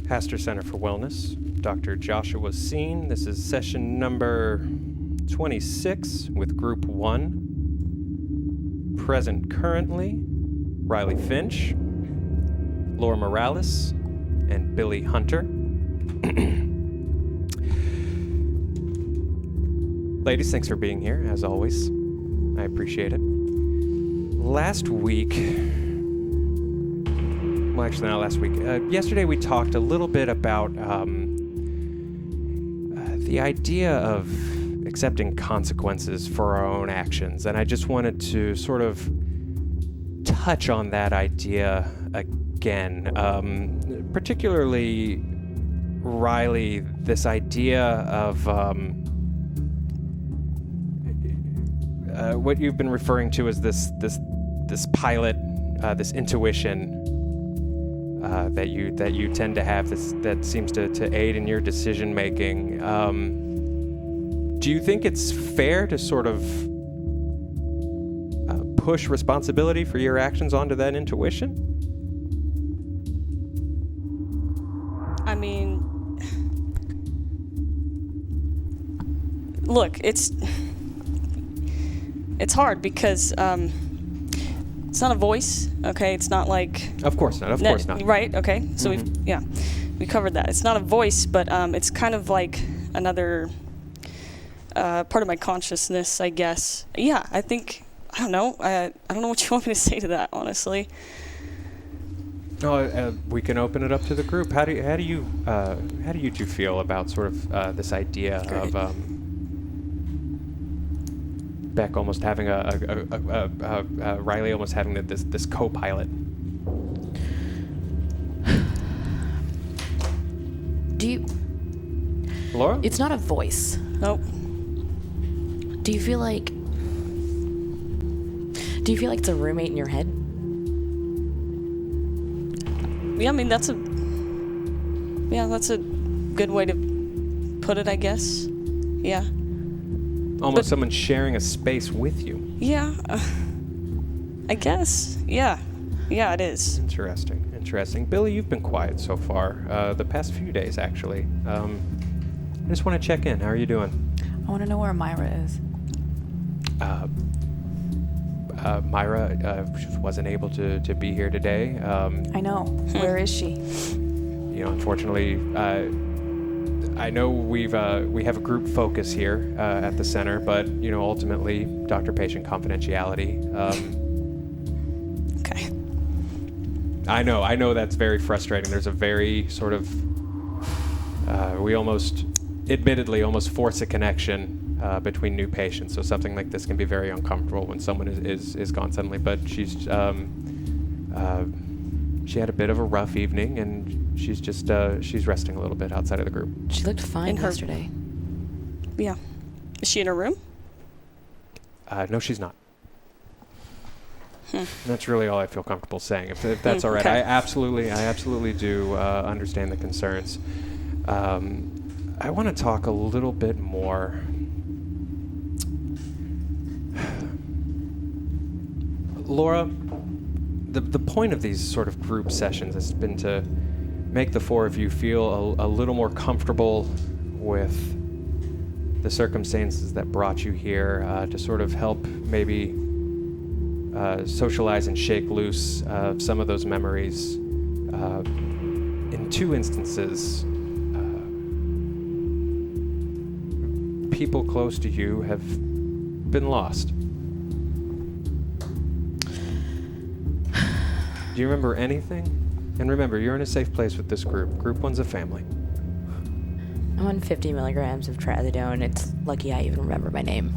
Hastur Center for Wellness, Dr. Joshua Scene. This is session number 26 with Group 1. Present currently, Riley Finch, Laura Morales, and Billy Hunter. Ladies, thanks for being here, as always. I appreciate it. Last week, well, actually not last week, yesterday we talked a little bit about the idea of accepting consequences for our own actions, and I just wanted to sort of touch on that idea again, particularly Riley, this idea of what you've been referring to as this pilot, this intuition that you tend to have, that seems to aid in your decision making. Do you think it's fair to sort of push responsibility for your actions onto that intuition? I mean, look, it's hard because it's not a voice, okay? It's not like... Of course not. Right, okay. So we covered that. It's not a voice, but it's kind of like another part of my consciousness, I guess. Yeah, I think... I don't know. I don't know what you want me to say to that, honestly. No, we can open it up to the group. How do you two feel about sort of this idea of Beck almost having Riley almost having this co-pilot? Laura? It's not a voice. Nope. Do you feel like it's a roommate in your head? Yeah, I mean, that's a good way to put it, I guess. Yeah. Almost someone sharing a space with you. Yeah. I guess. Yeah. Yeah, it is. Interesting. Billy, you've been quiet so far, the past few days, actually. I just want to check in. How are you doing? I want to know where Myra is. Myra wasn't able to be here today. I know. Where is she? Unfortunately, I know we have a group focus here at the center, but ultimately, doctor-patient confidentiality. Okay. I know that's very frustrating. There's a very sort of we almost force a connection between new patients, so something like this can be very uncomfortable when someone is gone suddenly. But she's she had a bit of a rough evening, and she's just she's resting a little bit outside of the group. She looked fine yesterday. Yeah. Is she in her room? No, she's not. That's really all I feel comfortable saying. If that's all right, Okay. I absolutely do understand the concerns. I want to talk a little bit more. Laura, the point of these sort of group sessions has been to make the four of you feel a little more comfortable with the circumstances that brought you here, to sort of help maybe socialize and shake loose some of those memories. In two instances, people close to you have been lost. Do you remember anything? And remember, you're in a safe place with this group. Group 1's a family. I'm on 50 milligrams of trazodone. It's lucky I even remember my name.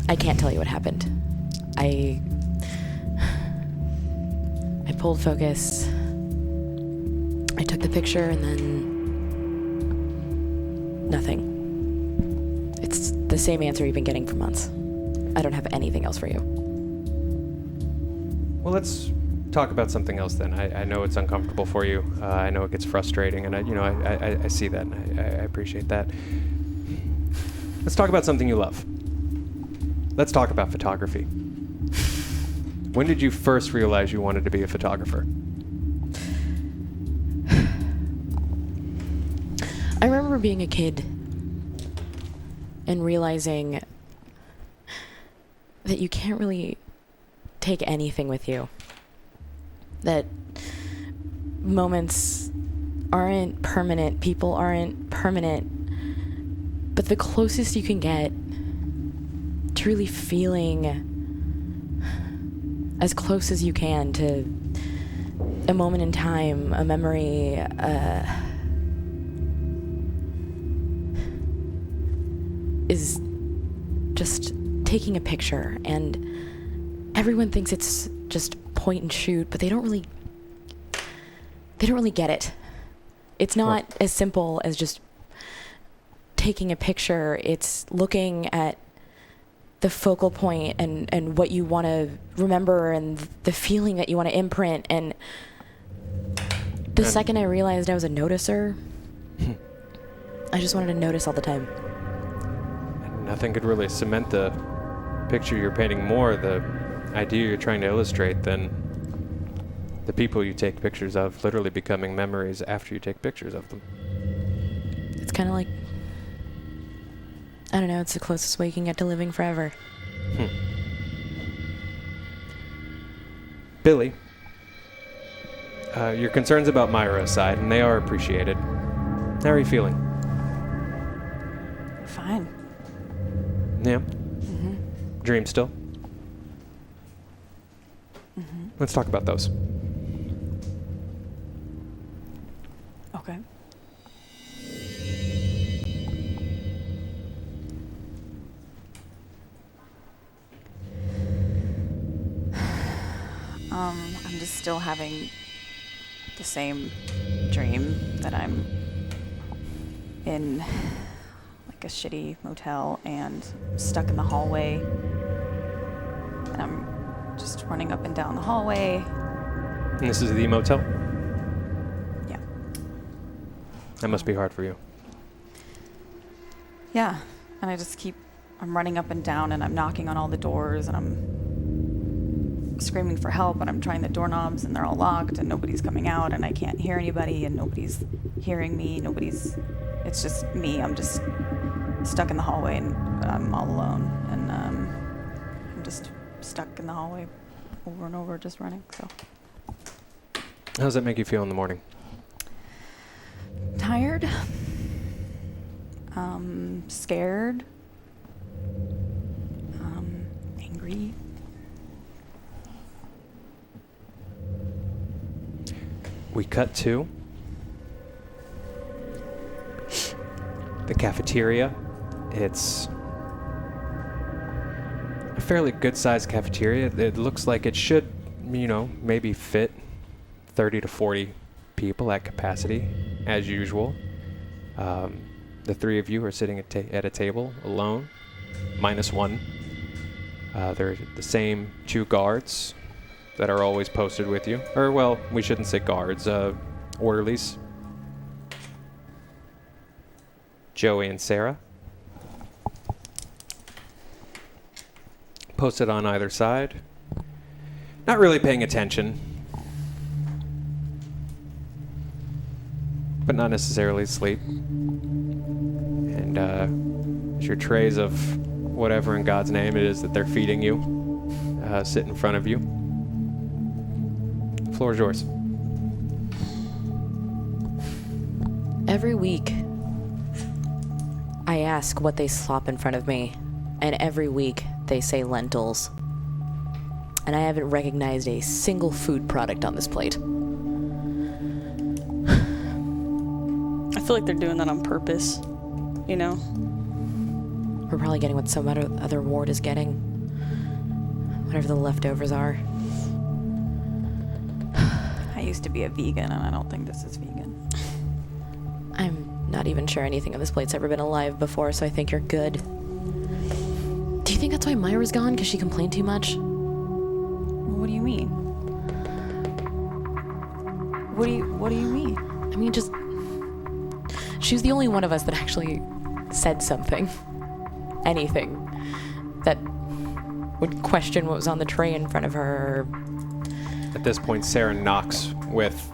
I can't tell you what happened. I pulled focus. I took the picture and then nothing. It's the same answer you've been getting for months. I don't have anything else for you. Well, let's talk about something else then. I know it's uncomfortable for you. I know it gets frustrating, and I see that, and I appreciate that. Let's talk about something you love. Let's talk about photography. When did you first realize you wanted to be a photographer? remember being a kid and realizing that you can't really take anything with you. That moments aren't permanent, people aren't permanent, but the closest you can get to really feeling as close as you can to a moment in time, a memory, is just taking a picture. And everyone thinks it's just point and shoot, but they don't really get it. It's not as simple as just taking a picture. It's looking at the focal point and what you want to remember and the feeling that you want to imprint. And the second I realized I was a noticer, I just wanted to notice all the time. And nothing could really cement the picture you're painting more, the idea you're trying to illustrate, than the people you take pictures of literally becoming memories after you take pictures of them. It's kind of like, I don't know, it's the closest way you can get to living forever. Billy, your concerns about Myra aside, and they are appreciated, how are you feeling? Fine. Yeah? Dream still? Let's talk about those. Okay. I'm just still having the same dream that I'm in like a shitty motel and stuck in the hallway. And I'm just running up and down the hallway. And this is the motel? Yeah. That must be hard for you. Yeah. And I'm running up and down and I'm knocking on all the doors and I'm screaming for help and I'm trying the doorknobs and they're all locked and nobody's coming out and I can't hear anybody and nobody's hearing me. It's just me. I'm just stuck in the hallway and I'm all alone and I'm just stuck in the hallway over and over just running. So How does that make you feel in the morning? tired, scared, angry. We cut to the cafeteria. It's a fairly good-sized cafeteria. It looks like it should, maybe fit 30 to 40 people at capacity, as usual. The three of you are sitting at a table alone, minus one. They're the same two guards that are always posted with you. Or, well, we shouldn't say guards, orderlies. Joey and Sarah. Posted on either side. Not really paying attention. But not necessarily asleep. And there's your trays of whatever in God's name it is that they're feeding you. Sit in front of you. The floor is yours. Every week, I ask what they slop in front of me, and every week they say lentils. And I haven't recognized a single food product on this plate. I feel like they're doing that on purpose, We're probably getting what some other ward is getting. Whatever the leftovers are. I used to be a vegan and I don't think this is vegan. I'm not even sure anything on this plate's ever been alive before, so I think you're good. Do you think that's why Myra's gone? Because she complained too much? What do you mean? What do you mean? I mean, just... She was the only one of us that actually said something. Anything. That would question what was on the tray in front of her. At this point, Sarah knocks with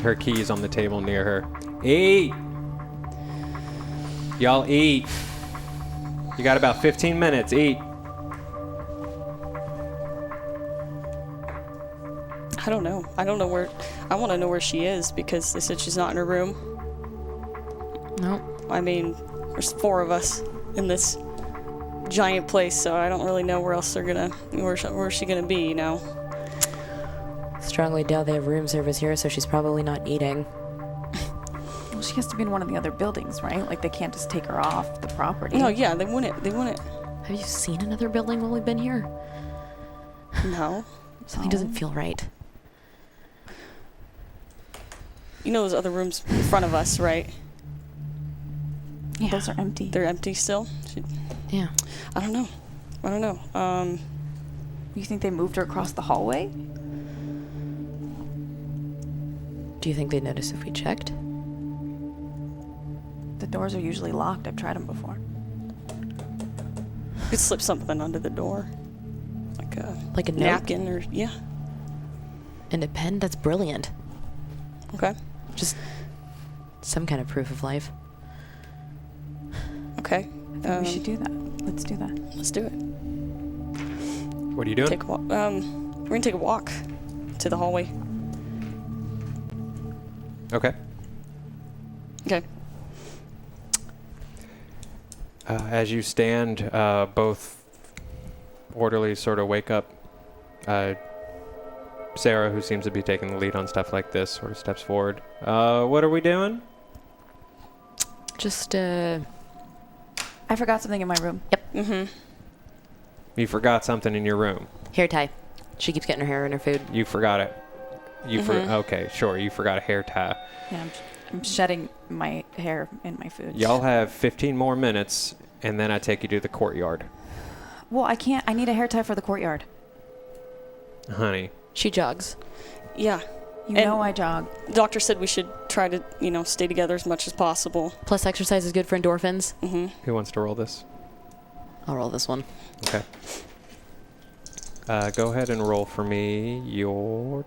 her keys on the table near her. Hey! Y'all eat. You got about 15 minutes. Eat. I don't know. I don't know where. I want to know where she is because they said she's not in her room. Nope. I mean, there's 4 of us in this giant place, so I don't really know where else they're gonna. Where's she gonna be? You know. Strongly doubt they have room service here, so she's probably not eating. Well, she has to be in one of the other buildings, right? Like, they can't just take her off the property. No, yeah, they wouldn't. They wouldn't. Have you seen another building while we've been here? No. Something doesn't feel right. You know those other rooms in front of us, right? Yeah. Those are empty. They're empty still? Yeah. I don't know. You think they moved her across the hallway? Do you think they'd notice if we checked? The doors are usually locked. I've tried them before. You could slip something under the door. Like a note? napkin or, yeah. And a pen? That's brilliant. Okay. Just some kind of proof of life. Okay. I think we should do that. Let's do that. Let's do it. What are you doing? Take a walk. We're gonna take a walk to the hallway. Okay. Okay. As you stand, both orderlies sort of wake up. Sarah, who seems to be taking the lead on stuff like this, sort of steps forward. What are we doing? Just, I forgot something in my room. Yep. Mm-hmm. You forgot something in your room. Hair tie. She keeps getting her hair in her food. You forgot it. Okay, sure. You forgot a hair tie. Yeah, I'm shedding my hair in my food. Y'all have 15 more minutes, and then I take you to the courtyard. Well, I can't. I need a hair tie for the courtyard. Honey. She jogs. Yeah. You And know I jog. The doctor said we should try to, stay together as much as possible. Plus exercise is good for endorphins. Mm-hmm. Who wants to roll this? I'll roll this one. Okay. Go ahead and roll for me your...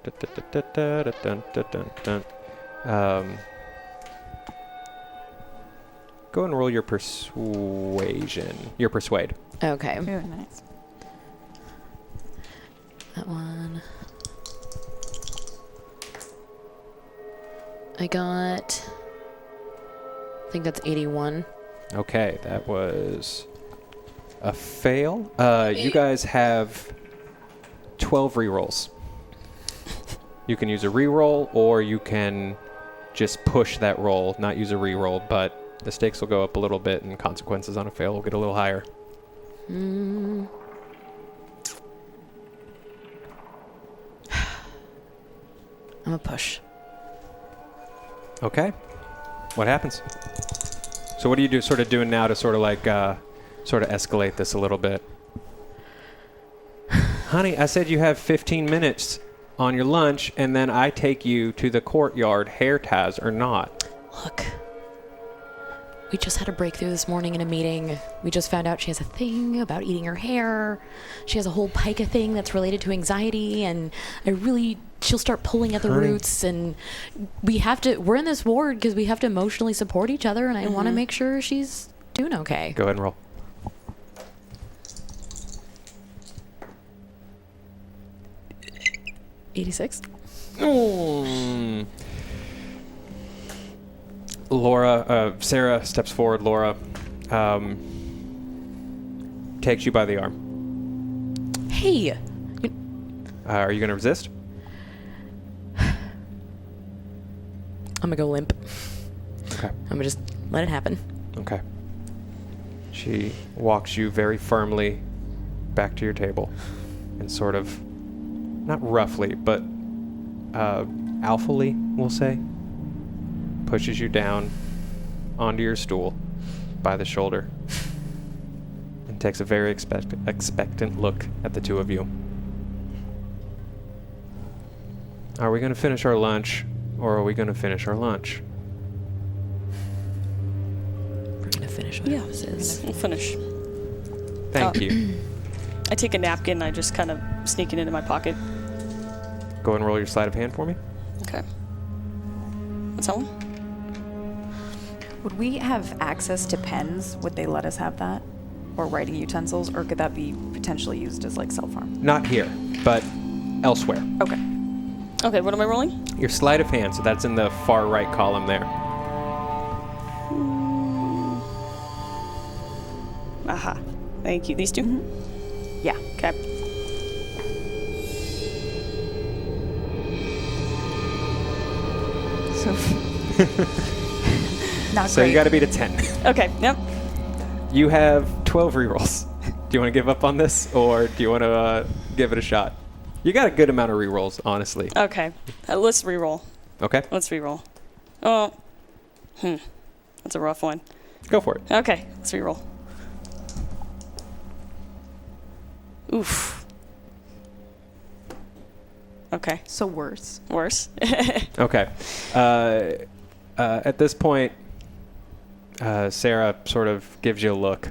Go and roll your persuasion. Your persuade. Okay. Ooh, nice. That one. I got... I think that's 81. Okay, that was a fail. You guys have 12 rerolls. You can use a reroll, or you can just push that roll, not use a reroll, but the stakes will go up a little bit, and consequences on a fail will get a little higher. I'm a push. Okay. What happens? So what are you sort of doing now to sort of like, sort of escalate this a little bit? Honey, I said you have 15 minutes on your lunch, and then I take you to the courtyard, hair ties or not. Look. We just had a breakthrough this morning in a meeting. We just found out she has a thing about eating her hair. She has a whole pica thing that's related to anxiety, and she'll start pulling at the roots, and we're in this ward because we have to emotionally support each other, and I want to make sure she's doing okay. Go ahead and roll. $86. Sarah steps forward. Laura takes you by the arm. Hey! Are you going to resist? I'm gonna go limp. Okay. I'm gonna just let it happen. Okay. She walks you very firmly back to your table and sort of, not roughly, but alphally, we'll say, pushes you down onto your stool by the shoulder and takes a very expectant look at the two of you. Are we going to finish our lunch, or are we going to finish our lunch? We're gonna finish whatever this is. We'll finish. Thank you. I take a napkin, I just kind of sneak it into my pocket. Go and roll your sleight of hand for me. Okay. What's that one? Would we have access to pens? Would they let us have that? Or writing utensils? Or could that be potentially used as like self-harm? Not here, but elsewhere. Okay. Okay, what am I rolling? Your sleight of hand, so that's in the far right column there. Aha. Thank you. These two? Mm-hmm. Yeah. Okay. So not So great. you got to beat a 10. Okay, yep. You have 12 rerolls. Do you want to give up on this, or do you want to give it a shot? You got a good amount of rerolls, honestly. Okay. Let's reroll. Okay, Let's reroll. Oh. That's a rough one. go for it. Okay, let's reroll. Oof. Okay. So worse. Worse. Okay. At this point, Sarah sort of gives you a look.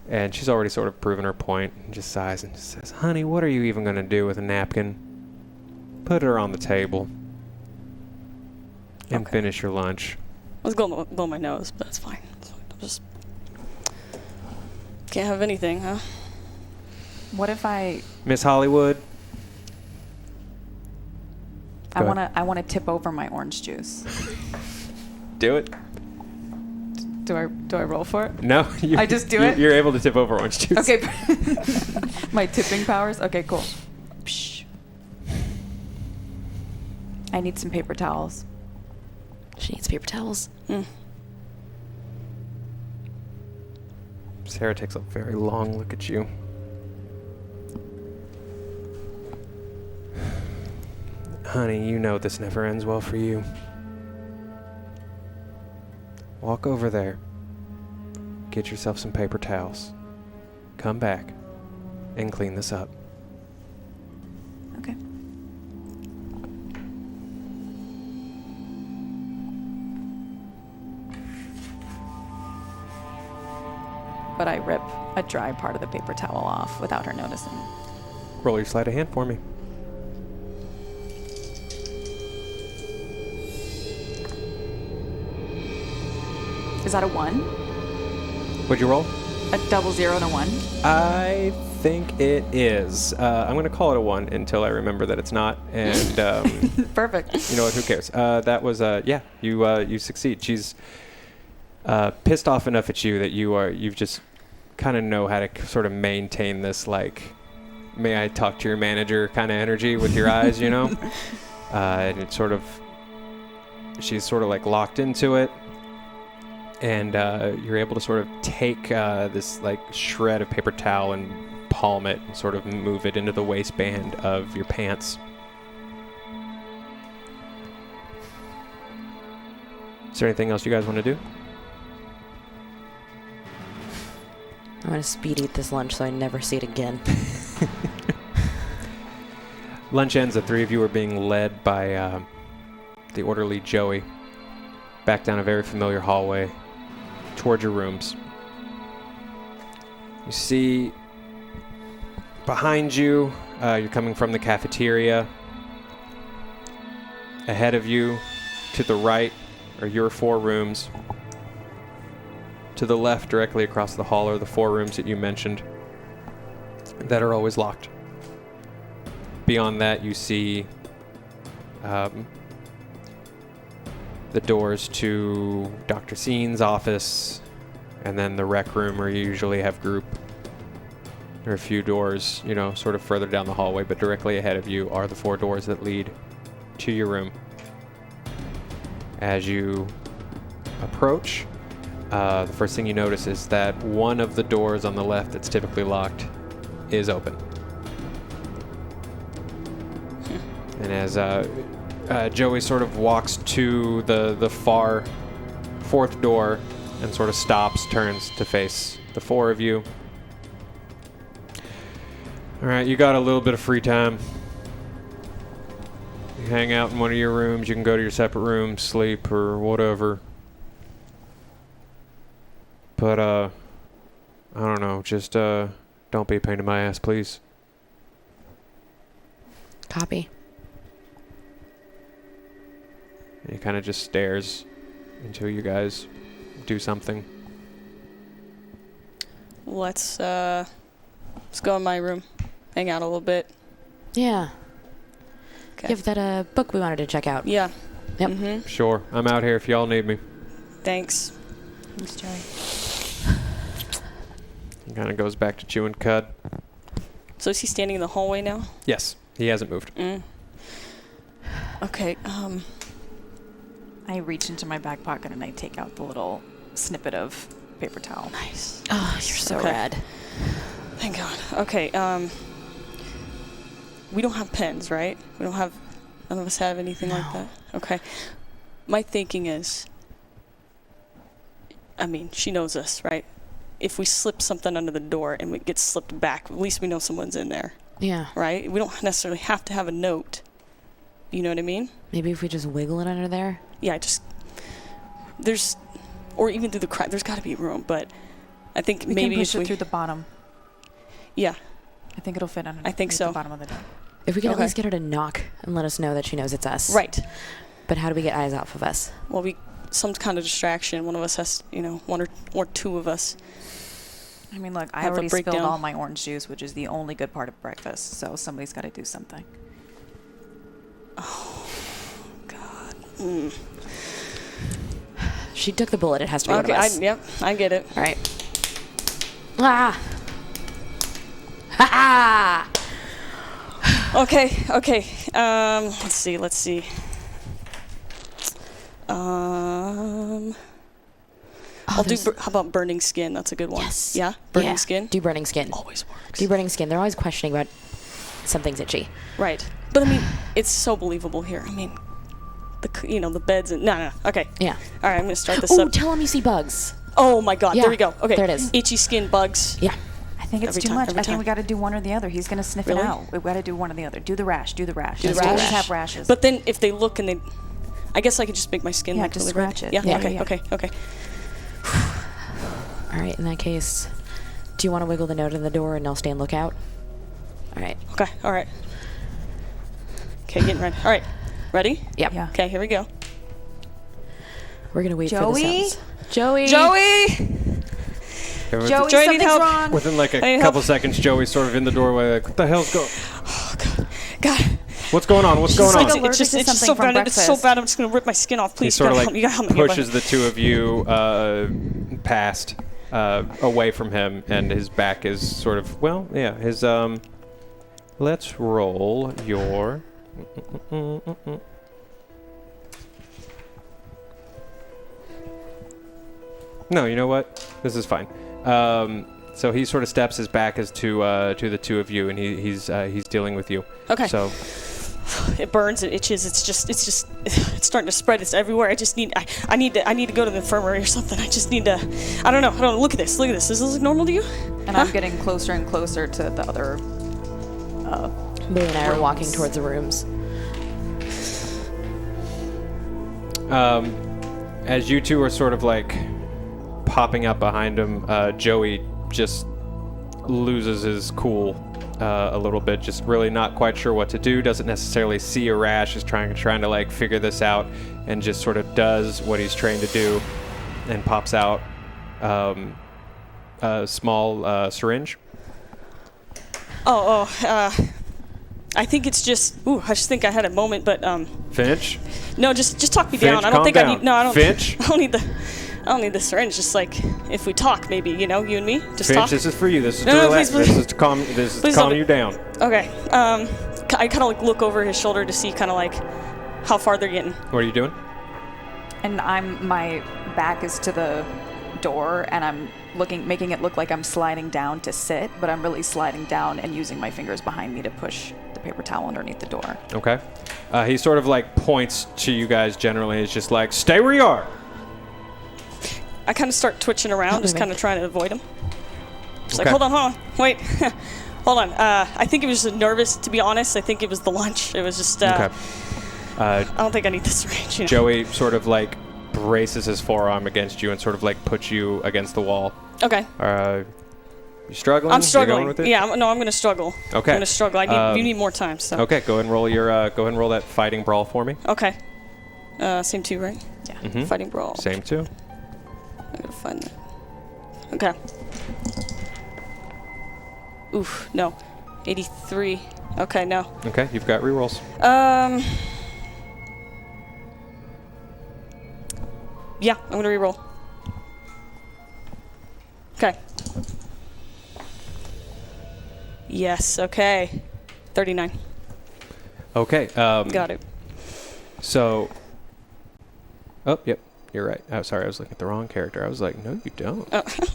And she's already sort of proven her point and just sighs and just says, "Honey, what are you even going to do with a napkin? Put her on the table and Okay. finish your lunch." I was going to blow my nose, but that's fine. I'll just can't have anything, huh? What if I Miss Hollywood? Go ahead. want to tip over my orange juice? Do it. Do I roll for it? No. I just do it? You're able to tip over orange juice. Okay. My tipping powers? Okay, cool. Psh. I need some paper towels. She needs paper towels. Sarah takes a very long look at you. Honey, you know this never ends well for you. Walk over there. Get yourself some paper towels. Come back and clean this up. Okay. But I rip a dry part of the paper towel off without her noticing. Roll your sleight of hand for me. Is that a 1? What'd you roll? A 00 and a 1? I think it is. I'm going to call it a 1 until I remember that it's not. And Perfect. you know what? Who cares? That was yeah. You succeed. She's pissed off enough at you that you've just kind of know how to sort of maintain this like, may I talk to your manager kind of energy with your eyes, you know? And it's sort of, she's sort of like locked into it. And you're able to sort of take this like shred of paper towel and palm it and sort of move it into the waistband of your pants. Is there anything else you guys want to do? I'm going to speed eat this lunch so I never see it again. Lunch ends. The three of you are being led by the orderly Joey back down a very familiar hallway towards your rooms. You see behind you, you're coming from the cafeteria. Ahead of you, to the right, are your 4 rooms. To the left, directly across the hall, are the 4 rooms that you mentioned that are always locked. Beyond that, you see the doors to Dr. Scene's office, and then the rec room where you usually have group. There are a few doors, you know, sort of further down the hallway, but directly ahead of you are the 4 doors that lead to your room. As you approach, the first thing you notice is that one of the doors on the left that's typically locked is open. And as Joey sort of walks to the far 4th door and sort of stops, turns to face the 4 of you. All right, you got a little bit of free time. You hang out in one of your rooms. You can go to your separate rooms, sleep, or whatever. But, I don't know. Just, don't be a pain in my ass, please. Copy. And he kind of just stares until you guys do something. Let's go in my room, hang out a little bit. Yeah. Okay. You have that book we wanted to check out. Yeah. Yep. Mm-hmm. Sure. I'm out here if y'all need me. Thanks. Thanks, Joey. He kind of goes back to chewing cud. So is he standing in the hallway now? Yes, he hasn't moved. Okay. I reach into my back pocket and I take out the little snippet of paper towel. Nice. Oh, you're so Okay. rad. Thank God. Okay. We don't have pens, right? We don't have. None of us have anything like that. Okay. My thinking is. I mean, she knows us, right? If we slip something under the door and it gets slipped back, at least we know someone's in there, Yeah. right? We don't necessarily have to have a note. You know what I mean? Maybe if we just wiggle it under there. Yeah, there's, or even through the crack. There's got to be room, but I think We maybe can push if it through the bottom. Yeah, I think it'll fit under I think so. the bottom of the door. If we could Okay. at least get her to knock and let us know that she knows it's us. right. But how do we get eyes off of us? Well, some kind of distraction. One of us has, one or two of us. I mean, look, I Have a already spilled breakdown. all my orange juice, which is the only good part of breakfast, so somebody's got to do something. God. She took the bullet. It has to be one of Okay. us. Yep. I get it. All right. Ah! Ha ha! Okay. Okay. Let's see. I'll do. How about burning skin? That's a good one. Yes. Yeah. Burning Yeah. skin. Do burning skin. Always works. Do burning skin. They're always questioning about something's itchy. Right. But I mean, it's so believable here. I mean, the beds and no. Okay. Yeah. All right. I'm gonna start this Oh, up. tell him you see bugs. Oh my God. Yeah, There we go. Okay. there it is. Itchy skin, bugs. Yeah. I think it's Every too time, much. every I think time. we got to do one or the other. He's going to sniff Really? it out. We've got to do one or the other. Do the rash. Do the rash. Do the Let's always rash. have rashes. But then if they look and I guess I could just make my skin Yeah, like just really red. scratch it. Yeah. Yeah, Okay. yeah. Okay. All right. In that case, do you want to wiggle the note in the door and I'll stand lookout? All right. Okay. All right. Okay. Getting ready. All right. Ready? Yep. Yeah. Okay. Here we go. We're gonna wait for Joey? the sounds. Joey. Joey. Joey, Joey, need something's help. wrong. Within like I a need couple help. seconds, Joey's sort of in the doorway like, what the hell's going God. What's going on? What's going like on? allergic It's just to it's just so something from bad. It's so breakfast. bad. I'm just gonna rip my skin off. He Please. sort of You gotta help me. pushes the two of you past, away from him, and his back is sort of, well, yeah, his, let's roll your... No, you know what? This is fine. So he sort of steps his back as to the two of you, and he's dealing with you. Okay. So It burns. It itches. It's starting to spread. It's everywhere. I just need. I need to go to the infirmary or something. I just need to. I don't know. Look at this. Does this look normal to you? And I'm getting closer and closer to the other. Blue and I are walking rooms. towards the rooms. as you two are sort of like popping up behind him, Joey just loses his cool a little bit, just really not quite sure what to do, doesn't necessarily see a rash, is trying to like figure this out, and just sort of does what he's trained to do and pops out a small syringe. I think it's just. I just think I had a moment, but Finch? no, just talk me Finch, down. I don't calm think down. I need. No, I don't. Finch? I don't need the syringe. Just like if we talk, maybe you and me, just Finch, talk. this is for you. This is No, to no, relax. please, This is to calm. This is to Please calm don't- you down. Okay. I kind of like look over his shoulder to see kind of like how far they're getting. What are you doing? And my back is to the door, and I'm making it look like I'm sliding down to sit, but I'm really sliding down and using my fingers behind me to push the paper towel underneath the door. Okay. He sort of like points to you guys generally. It's just like, stay where you are. I kind of start twitching around, Not just moving. kind of trying to avoid him. Just Okay. like, hold on, wait, hold on. I think it was just nervous, to be honest. I think it was the lunch. It was just. Okay. I don't think I need this syringe. Joey sort of like braces his forearm against you and sort of like puts you against the wall. Okay. You struggling? I'm You struggling. going with it? Yeah, I'm going to struggle. Okay. I'm going to struggle. You need more time. So. Okay, go ahead and roll that fighting brawl for me. Okay. Same 2, right? Yeah. Mhm. Fighting brawl. Same 2. I gotta find that. Okay. Oof, no. 83. Okay, no. Okay, you've got rerolls. Yeah, I'm gonna reroll. Okay. Yes, okay. 39. Okay. Got it. So. Oh, yep. You're right. Oh, sorry, I was looking at the wrong character. I was like, no, you don't.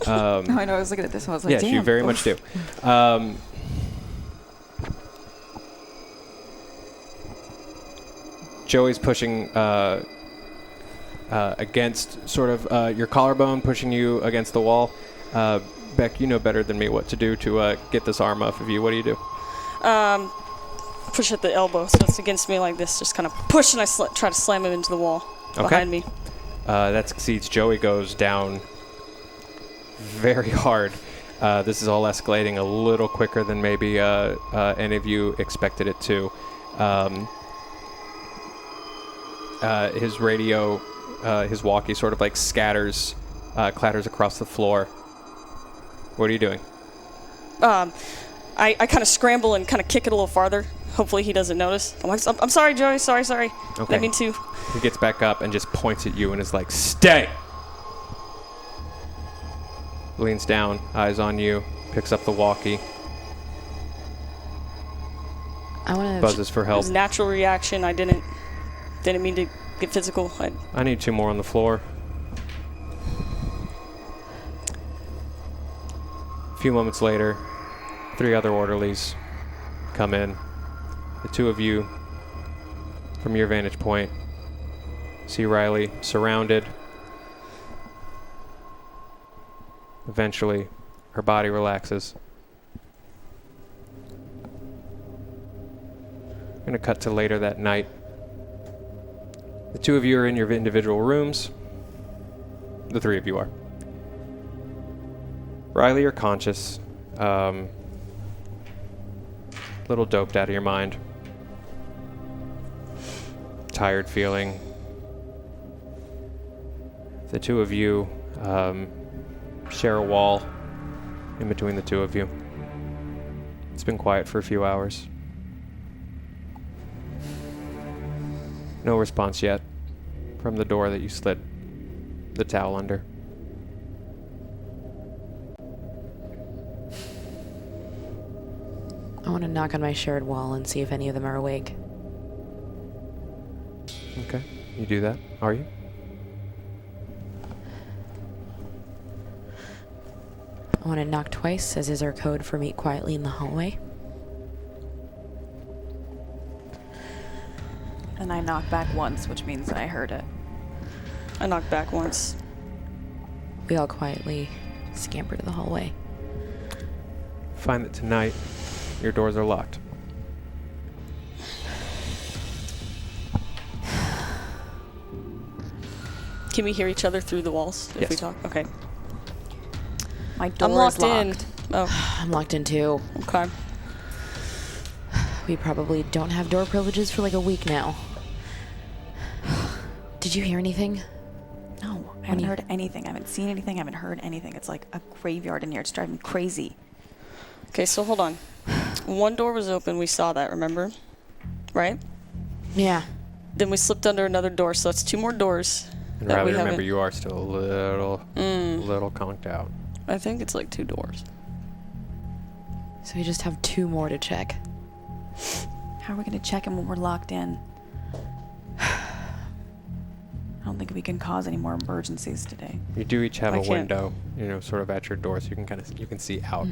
Oh. No, I know. I was looking at this one. I was like, Yes, damn. you very much do. Joey's pushing against sort of your collarbone, pushing you against the wall. Beck, you know better than me what to do to get this arm off of you. What do you do? Push at the elbow, so it's against me like this. Just kind of push, and I try to slam him into the wall behind me. That succeeds. Joey goes down very hard. This is all escalating a little quicker than maybe any of you expected it to. His radio, his walkie sort of like clatters across the floor. What are you doing? I kind of scramble and kind of kick it a little farther. Hopefully he doesn't notice. I'm like, I'm sorry, Joey. Sorry. Okay. Didn't mean to. He gets back up and just points at you and is like, stay! Leans down, eyes on you, picks up the walkie, I want to. buzzes for It help. was a natural reaction. I didn't mean to get physical. I need 2 more on the floor. A few moments later, 3 other orderlies come in. The 2 of you, from your vantage point, see Riley surrounded. Eventually, her body relaxes. We're going to cut to later that night. The 2 of you are in your individual rooms. The 3 of you are. Riley, you're conscious. Little doped out of your mind. Tired feeling. The 2 of you share a wall in between the 2 of you. It's been quiet for a few hours. No response yet from the door that you slid the towel under. I want to knock on my shared wall and see if any of them are awake. Okay, you do that. Are you? I want to knock twice, as is our code for meet quietly in the hallway. And I knock back once, which means that I heard it. I knocked back once. We all quietly scamper to the hallway. Find that tonight your doors are locked. Can we hear each other through the walls if we Yes. talk? Okay. My door I'm locked is in. locked. Oh, I'm locked in too. okay. We probably don't have door privileges for like a week now. Did you hear anything? No, I haven't heard anything. I haven't seen anything. I haven't heard anything. It's like a graveyard in here. It's driving me crazy. Okay, so hold on. One door was open. We saw that, remember? Right? Yeah. Then we slipped under another door, so that's 2 more doors. And that Riley, we remember, haven't- you are still a little conked out. I think it's like 2 doors. So we just have 2 more to check. How are we going to check them when we're locked in? I don't think we can cause any more emergencies today. You do each have I a can't- window, sort of at your door, so you can see out.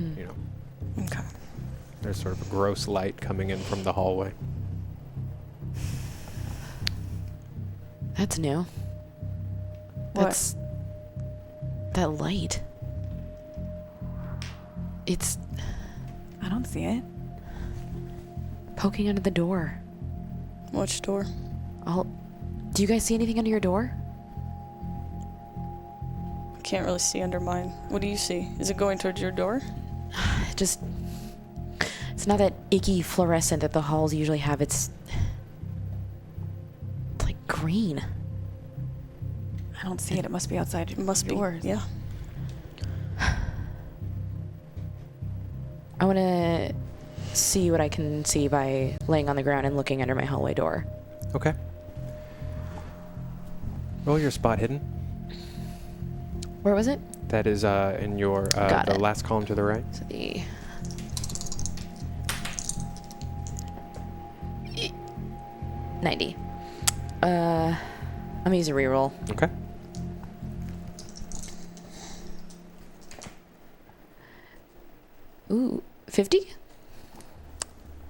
Okay. There's sort of a gross light coming in from the hallway. That's new. What? That's that light. It's I don't see it. poking under the door. Which door? Do you guys see anything under your door? I can't really see under mine. What do you see? Is it going towards your door? It's not that icky fluorescent that the halls usually have. It's like green? I don't see it. It must be outside. It must doors. be. Yeah. I want to see what I can see by laying on the ground and looking under my hallway door. Okay. Roll your spot hidden. Where was it? That is in your Got the it. last column to the right. So the 90. I'm gonna use a reroll. Okay. Ooh, 50? You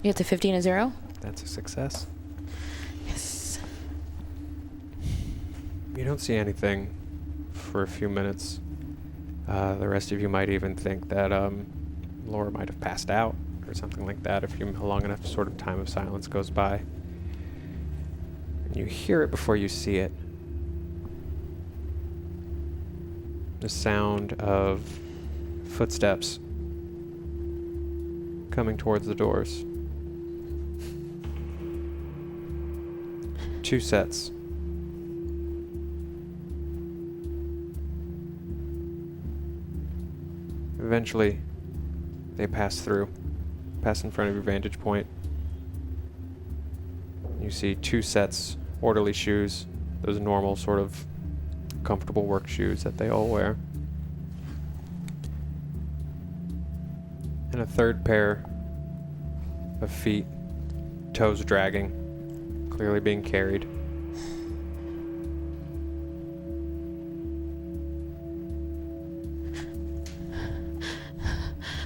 get to 50 and a 0? That's a success. Yes. You don't see anything for a few minutes. The rest of you might even think that Laura might have passed out or something like that if a long enough sort of time of silence goes by. And you hear it before you see it. The sound of footsteps coming towards the doors. 2 sets. Eventually, they pass through, pass in front of your vantage point. You see 2 sets, orderly shoes, those normal sort of comfortable work shoes that they all wear. And a 3rd pair of feet, toes dragging, clearly being carried.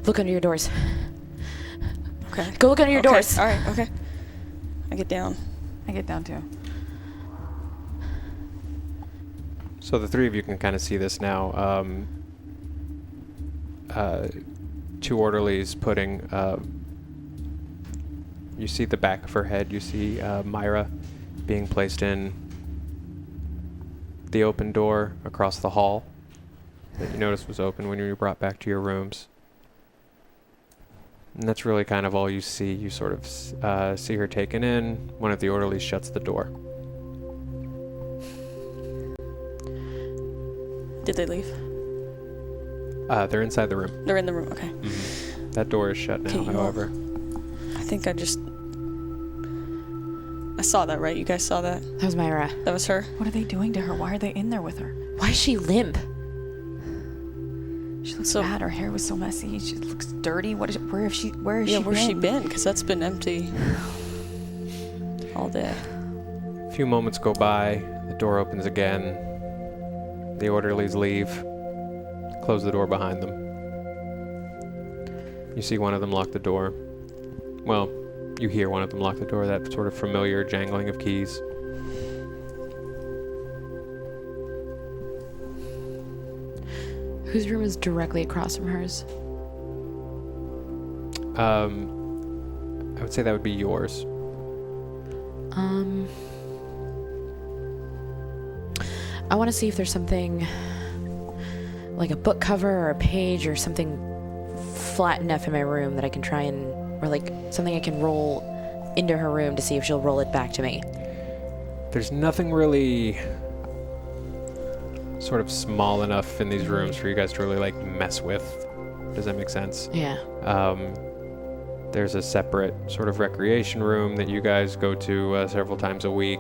Look under your doors. Okay. Go look under your doors. All right. Okay. I get down. I get down too. So the 3 of you can kind of see this now. 2 orderlies putting, you see the back of her head, you see Myra being placed in the open door across the hall that you noticed was open when you were brought back to your rooms. And that's really kind of all you see. You sort of see her taken in. One of the orderlies shuts the door. Did they leave? They're inside the room. They're in the room. Okay. Mm-hmm. That door is shut now, Okay, however. I think I saw that, right? You guys saw that? That was Myra. That was her? What are they doing to her? Why are they in there with her? Why is she limp? She looks So- bad. Her hair was so messy. She looks dirty. Where has she Where's she been? Because that's been empty all day. A few moments go by. The door opens again. The orderlies leave. Close the door behind them. You see one of them lock the door. Well, you hear one of them lock the door, that sort of familiar jangling of keys. Whose room is directly across from hers? I would say that would be yours. I want to see if there's something like a book cover or a page or something flat enough in my room that I can try and, or like something I can roll into her room to see if she'll roll it back to me. There's nothing really sort of small enough in these rooms for you guys to really like mess with. Does that make sense? Yeah. There's a separate sort of recreation room that you guys go to several times a week.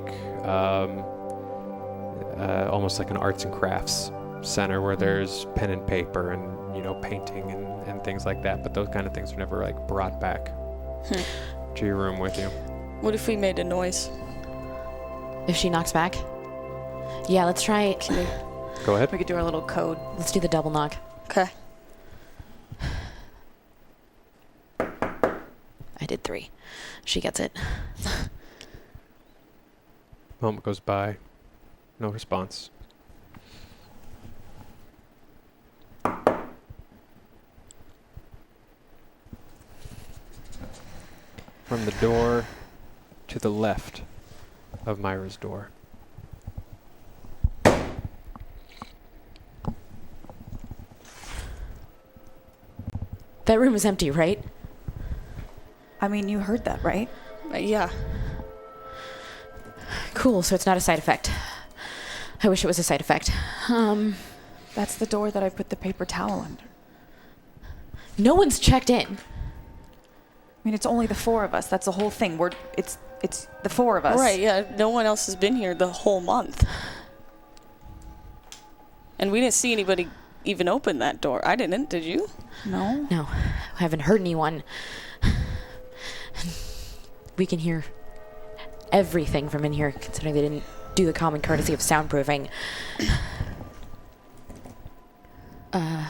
Almost like an arts and crafts center where there's pen and paper and, you know, painting and things like that. But those kind of things are never like brought back to your room with you. What if we made a noise? If she knocks back? Yeah, let's try. Go ahead. We could do our little code. Let's do the double knock. Okay. I did 3. She gets it. Moment goes by. No response. From the door to the left of Myra's door. That room is empty, right? I mean, you heard that, right? Yeah. Cool, so it's not a side effect. I wish it was a side effect. That's the door that I put the paper towel under. No one's checked in. I mean, it's only the 4 of us. That's the whole thing. It's the 4 of us. Right, yeah. No one else has been here the whole month. And we didn't see anybody even open that door. I didn't, did you? No? No, I haven't heard anyone. We can hear everything from in here, considering they didn't do the common courtesy of soundproofing. I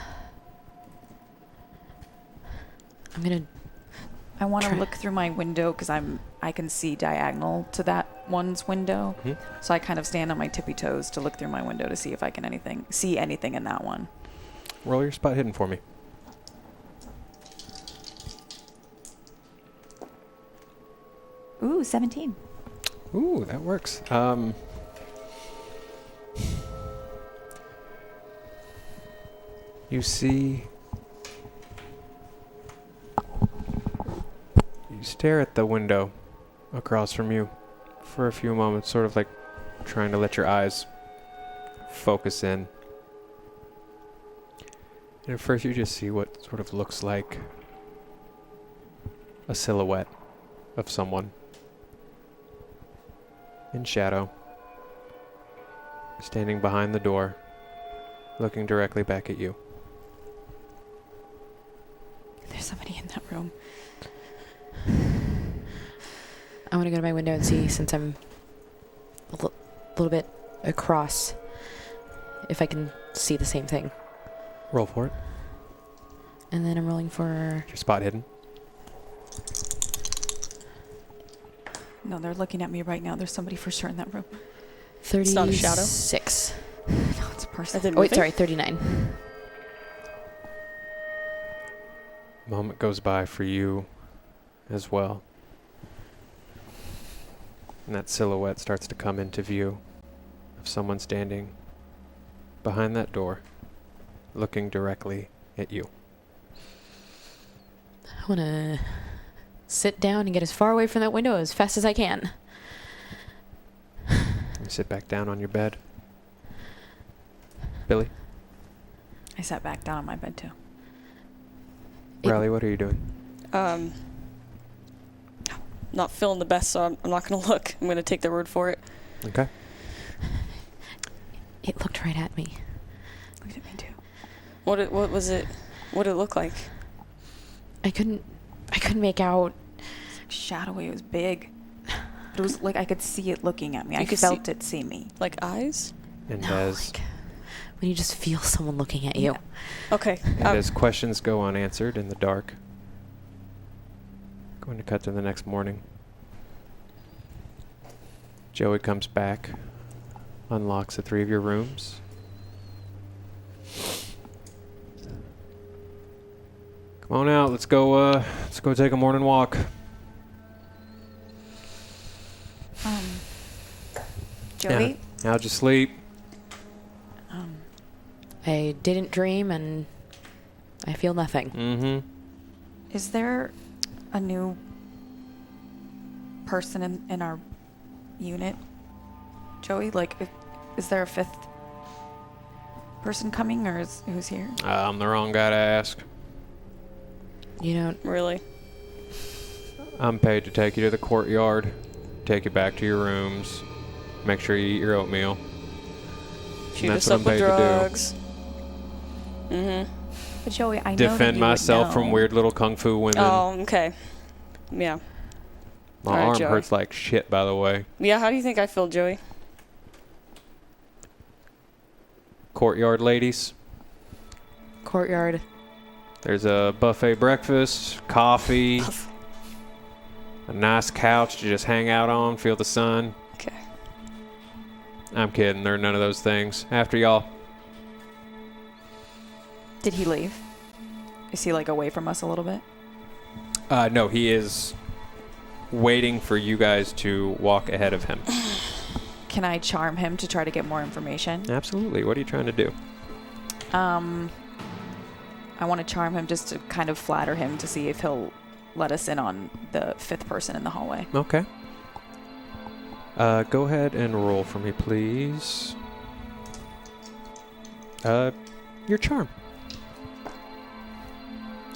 want to look through my window because I can see diagonal to that one's window. Mhm. So I kind of stand on my tippy toes to look through my window to see if I can see anything in that one. Roll your spot hidden for me. Ooh, 17. Ooh, that works. You see... You stare at the window across from you for a few moments, sort of like trying to let your eyes focus in. And at first you just see what sort of looks like a silhouette of someone in shadow, standing behind the door, looking directly back at you. There's somebody in that room. I want to go to my window and see, since I'm a little bit across, if I can see the same thing. Roll for it. And then I'm rolling for... Your spot hidden. No, they're looking at me right now. There's somebody for sure in that room. 36. It's not a shadow? 6. No, it's a person. Is it Oh, wait, moving? sorry, 39. Moment goes by for you as well. And that silhouette starts to come into view of someone standing behind that door, looking directly at you. I want to sit down and get as far away from that window as fast as I can. You sit back down on your bed. Billy? I sat back down on my bed too. Riley, what are you doing? Not feeling the best, so I'm not going to look. I'm going to take their word for it. Okay. It looked right at me. Looked at me too. What was it? What did it look like? I couldn't make out. It's like shadowy. It was big. But it was like I could see it looking at me. I could felt it see me. Like eyes? And No, as like when you just feel someone looking at you. Yeah. Okay. and as questions go unanswered in the dark, going to cut to the next morning. Joey comes back, unlocks the 3 of your rooms. Come on out, let's go take a morning walk. Joey? How'd you sleep? I didn't dream, and I feel nothing. Mm-hmm. Is there a new person in our unit, Joey? Like, is there a 5th person coming, or who's here? I'm the wrong guy to ask. You don't. Really? I'm paid to take you to the courtyard, take you back to your rooms, make sure you eat your oatmeal. Shoot that's us what up I'm with paid to do. drugs. Mm-hmm. But Joey, I know that Defend you would myself from know. weird little kung fu women. Oh, okay. Yeah. My All right, arm Joey. hurts like shit, by the way. Yeah, how do you think I feel, Joey? Courtyard ladies. Courtyard. There's a buffet breakfast, coffee, a nice couch to just hang out on, feel the sun. Okay. I'm kidding. There are none of those things. After y'all. Did he leave? Is he like away from us a little bit? No, he is waiting for you guys to walk ahead of him. Can I charm him to try to get more information? Absolutely. What are you trying to do? I want to charm him just to kind of flatter him to see if he'll let us in on the 5th person in the hallway. Okay. Go ahead and roll for me, please. Your charm.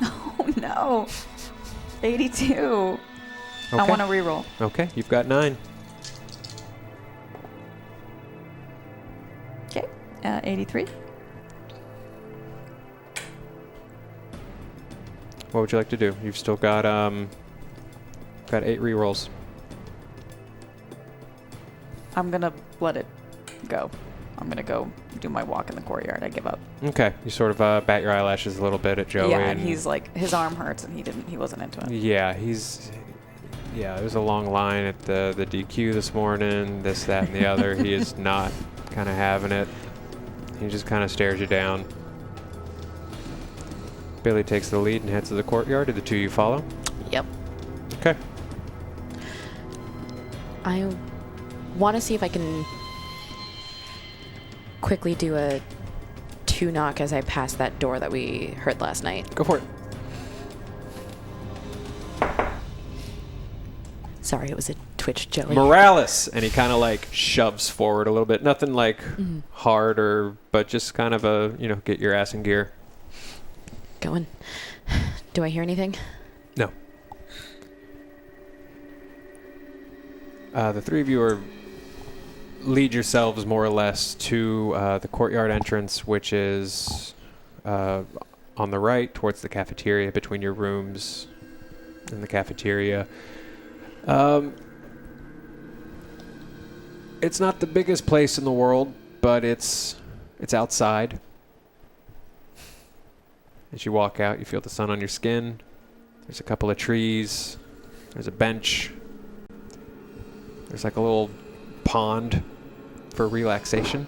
Oh no. 82. Okay. I want to reroll. Okay, you've got 9. Okay. 83. What would you like to do? You've still got 8 rerolls. I'm gonna let it go. I'm gonna go do my walk in the courtyard. I give up. Okay, you sort of bat your eyelashes a little bit at Joey. Yeah, and he's like, his arm hurts, and he wasn't into it. Yeah, there was a long line at the DQ this morning, this, that, and the other. He is not kind of having it. He just kind of stares you down. Billy takes the lead and heads to the courtyard. Do the two of you follow? Yep. Okay. I want to see if I can quickly do a 2 knock as I pass that door that we heard last night. Go for it. Sorry, it was a twitch, Joey. Morales! And he kind of like shoves forward a little bit. Nothing like hard but just kind of a, get your ass in gear. Going. Do I hear anything? No. The three of you lead yourselves more or less to the courtyard entrance, which is on the right towards the cafeteria, between your rooms and the cafeteria. It's not the biggest place in the world, but it's outside. As you walk out, you feel the sun on your skin. There's a couple of trees. There's a bench. There's like a little pond for relaxation.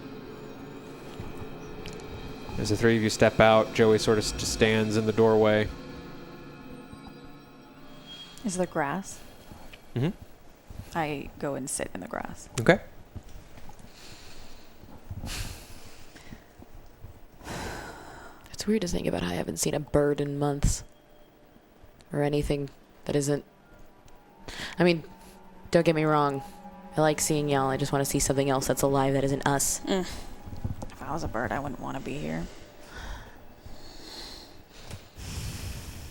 As the three of you step out, Joey sort of just stands in the doorway. Is there grass? Mm-hmm. I go and sit in the grass. Okay. It's weird to think about how I haven't seen a bird in months. Or anything that isn't... I mean, don't get me wrong. I like seeing y'all. I just want to see something else that's alive that isn't us. If I was a bird, I wouldn't want to be here.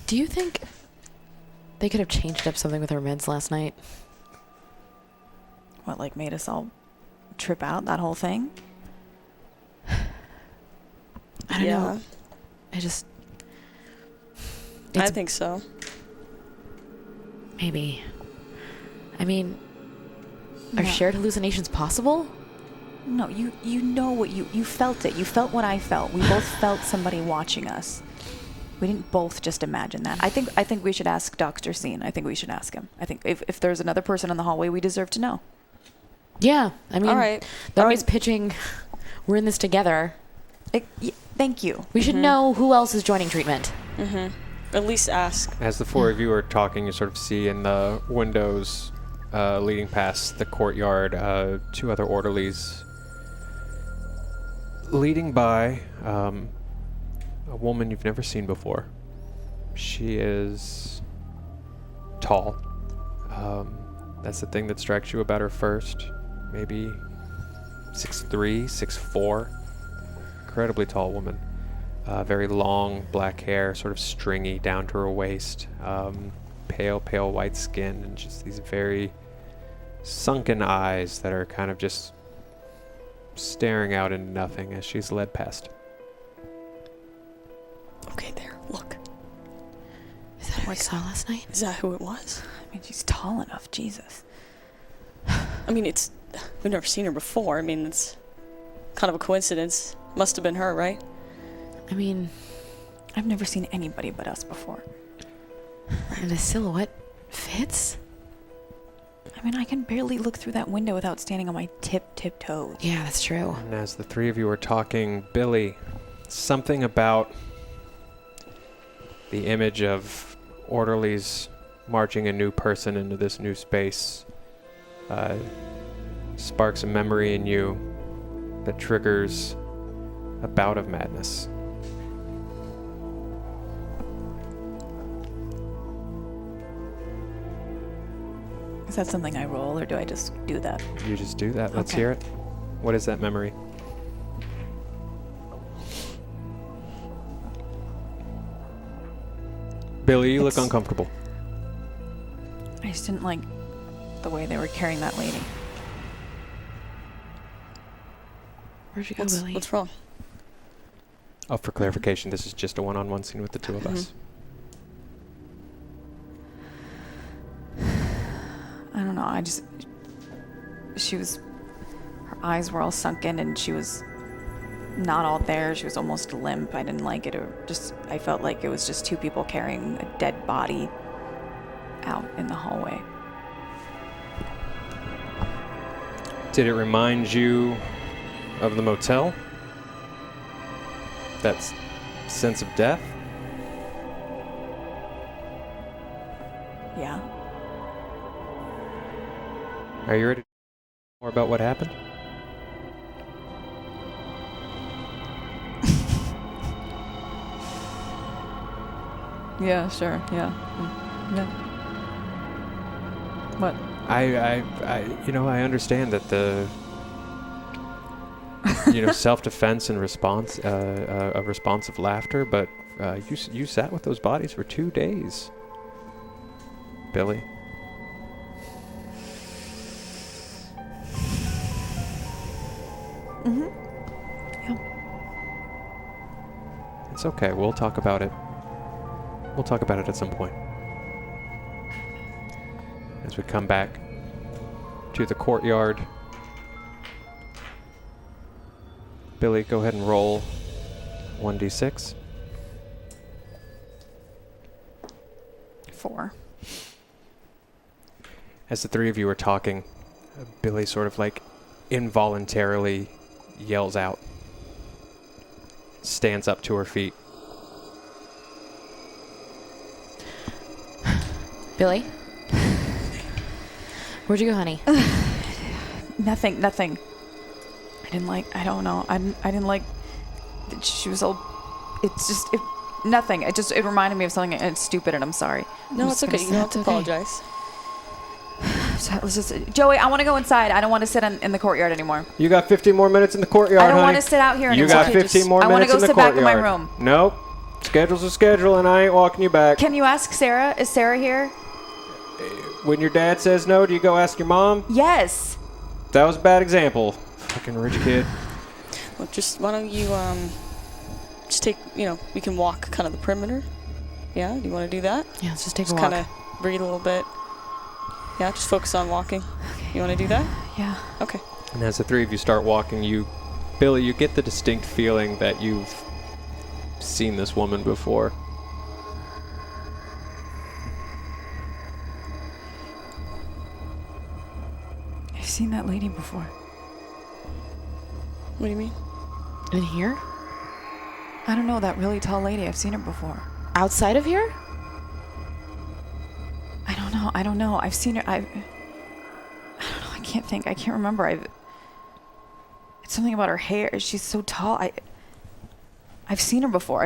Do you think they could have changed up something with our meds last night? What, like made us all trip out, that whole thing? I don't know. I think so. Maybe. I mean, No. are shared hallucinations possible? No, you know what you felt it. You felt what I felt. We both felt somebody watching us. We didn't both just imagine that. I think we should ask Dr. Scene. I think we should ask him. I think if there's another person in the hallway, we deserve to know. Yeah, I mean, All right. they're always pitching, we're in this together. Thank you. We should know who else is joining treatment. Mm-hmm. At least ask. As the four of you are talking, you sort of see in the windows leading past the courtyard 2 other orderlies leading by a woman you've never seen before. She is tall. That's the thing that strikes you about her first. Maybe 6'3", 6'4". Incredibly tall woman. Very long black hair, sort of stringy down to her waist. Pale white skin, and just these very sunken eyes that are kind of just staring out into nothing as she's led past. Okay, there. Look. Is that what I saw last night? Is that who it was? I mean, she's tall enough. Jesus. I mean, we've never seen her before. I mean, it's kind of a coincidence. Must have been her, right? I mean, I've never seen anybody but us before. and the silhouette fits? I mean, I can barely look through that window without standing on my toes. Yeah, that's true. And as the three of you are talking, Billy, something about the image of orderlies marching a new person into this new space sparks a memory in you that triggers a bout of madness. Is Is that something I roll, or do I just do that? You just do that. Let's Okay. hear it. What is that memory? Billy, you look It's- uncomfortable. I just didn't like the way they were carrying that lady. Where'd you go, What's, Billy? what's wrong? Oh, for clarification, this is just a one-on-one scene with the two of us. I don't know. Her eyes were all sunken and she was not all there. She was almost limp. I didn't like it. I felt like it was just two people carrying a dead body out in the hallway. Did it remind you of the motel? That sense of death? Yeah. Are you ready to know more about what happened? Yeah, sure. Yeah. Yeah. What? I understand that the, self-defense and response, a responsive laughter, but you sat with those bodies for 2 days, Billy. Mm-hmm. Yeah. It's okay. We'll talk about it. We'll talk about it at some point. As we come back to the courtyard. Billy, go ahead and roll 1d6. 4. As the three of you are talking, Billy sort of like involuntarily yells out, stands up to her feet. Billy? Where'd you go, honey? Nothing. I don't know. I didn't like that she was all, nothing. It reminded me of something, and it's stupid, and I'm sorry. No, it's okay. You don't have to apologize. Joey, I want to go inside. I don't want to sit in the courtyard anymore. You got 15 more minutes in the courtyard, I don't honey. want to sit out here anymore. You got 15 more I want minutes to in go the sit back courtyard. in my room. Nope. Schedule's a schedule, and I ain't walking you back. Can you ask Sarah? Is Sarah here? When your dad says no, do you go ask your mom? Yes. That was a bad example. Fucking rich kid. Well, why don't you just take, we can walk kind of the perimeter. Yeah, do you want to do that? Yeah, let's just take a Just walk. kind of breathe a little bit. Yeah, just focus on walking. Okay. You want to do that? Yeah. Okay. And as the three of you start walking, Billy, you get the distinct feeling that you've seen this woman before. I've seen that lady before. What do you mean? In here? I don't know, that really tall lady. I've seen her before. Outside of here? I don't know. I've seen her. I don't know. I can't think. I can't remember. It's something about her hair. She's so tall. I've seen her before.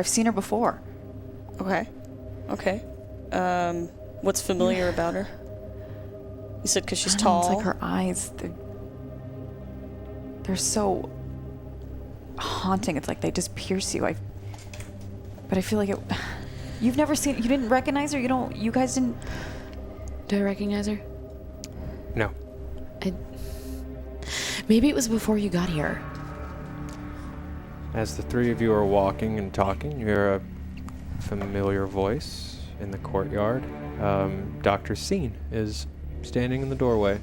Okay. What's familiar about her? You said because she's tall. It's like her eyes. They're so haunting. It's like they just pierce you. But I feel like you've never seen. You didn't recognize her. You guys didn't. Do I recognize her? No. Maybe it was before you got here. As the three of you are walking and talking, you hear a familiar voice in the courtyard. Dr. Scene is standing in the doorway.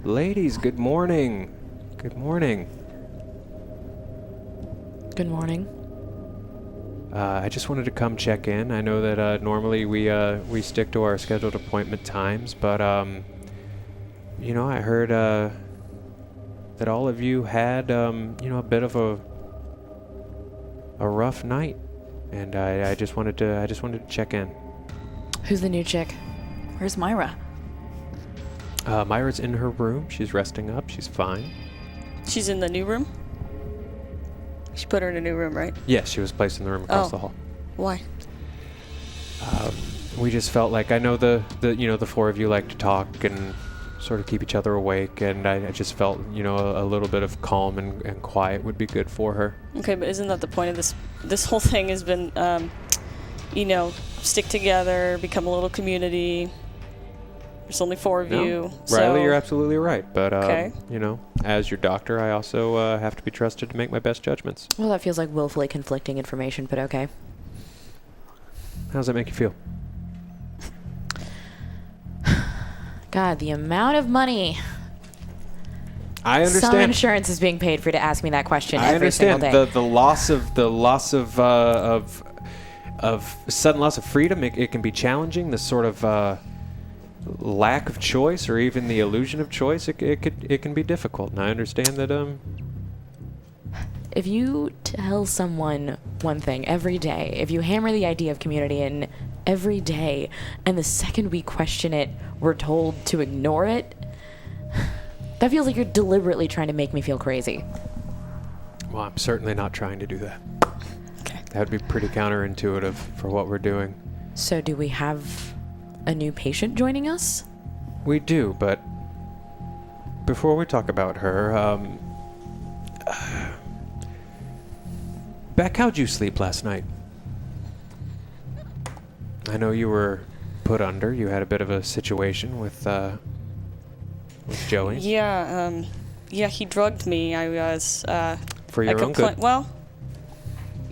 Ladies, good morning. Good morning. Good morning. I just wanted to come check in. I know that normally we stick to our scheduled appointment times, but I heard that all of you had a bit of a rough night, and I just wanted to check in. Who's the new chick? Where's Myra? Myra's in her room. She's resting up. She's fine. She's in the new room? She put her in a new room, right? Yes, she was placed in the room across the hall. Why? we just felt like, I know the four of you like to talk and sort of keep each other awake, and I just felt, a little bit of calm and quiet would be good for her. Okay, but isn't that the point of this whole thing has been, stick together, become a little community. There's only four of you. Riley, you're absolutely right. But, okay. As your doctor, I also have to be trusted to make my best judgments. Well, that feels like willfully conflicting information, but okay. How does that make you feel? God, the amount of money I understand. some insurance is being paid for to ask me that question every single day. I understand the loss of sudden loss of freedom. It can be challenging. The sort of lack of choice, or even the illusion of choice, it can be difficult. And I understand that. If you tell someone one thing every day, if you hammer the idea of community in every day, and the second we question it, we're told to ignore it, that feels like you're deliberately trying to make me feel crazy. Well, I'm certainly not trying to do that. Okay. That would be pretty counterintuitive for what we're doing. So do we have a new patient joining us? We do, but before we talk about her, Beck, how'd you sleep last night? I know you were put under. You had a bit of a situation with Joey. Yeah, he drugged me. I was, for your own good. Well,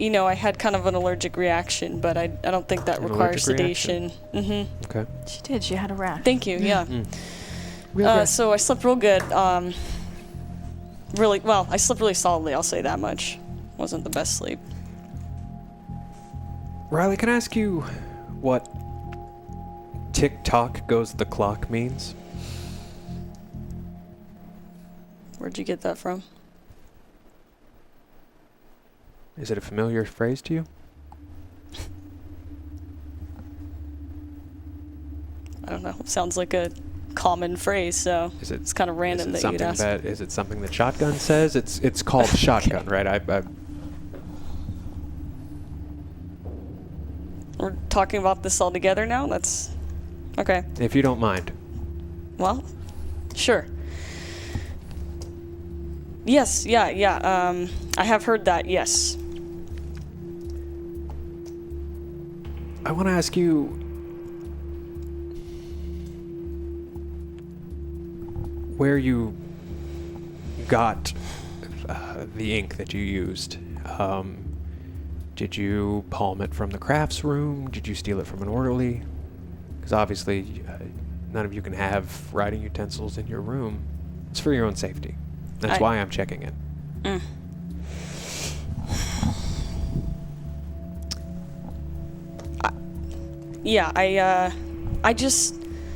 I had kind of an allergic reaction, but I don't think that requires sedation. Mm-hmm. Okay. She did. She had a rash. Thank you, yeah. Mm. So I slept real good. I slept really solidly, I'll say that much. Wasn't the best sleep. Riley, can I ask you what tick-tock goes the clock means? Where'd you get that from? Is it a familiar phrase to you? I don't know. Sounds like a common phrase, so it's kind of random that you'd ask. Is it something that Shotgun says? It's called Shotgun, right? We're talking about this all together now? That's... Okay. If you don't mind. Well, sure. Yes, yeah. I have heard that, yes. I want to ask you, where you got the ink that you used. Did you palm it from the crafts room? Did you steal it from an orderly? Because obviously, none of you can have writing utensils in your room. It's for your own safety. That's why I'm checking in.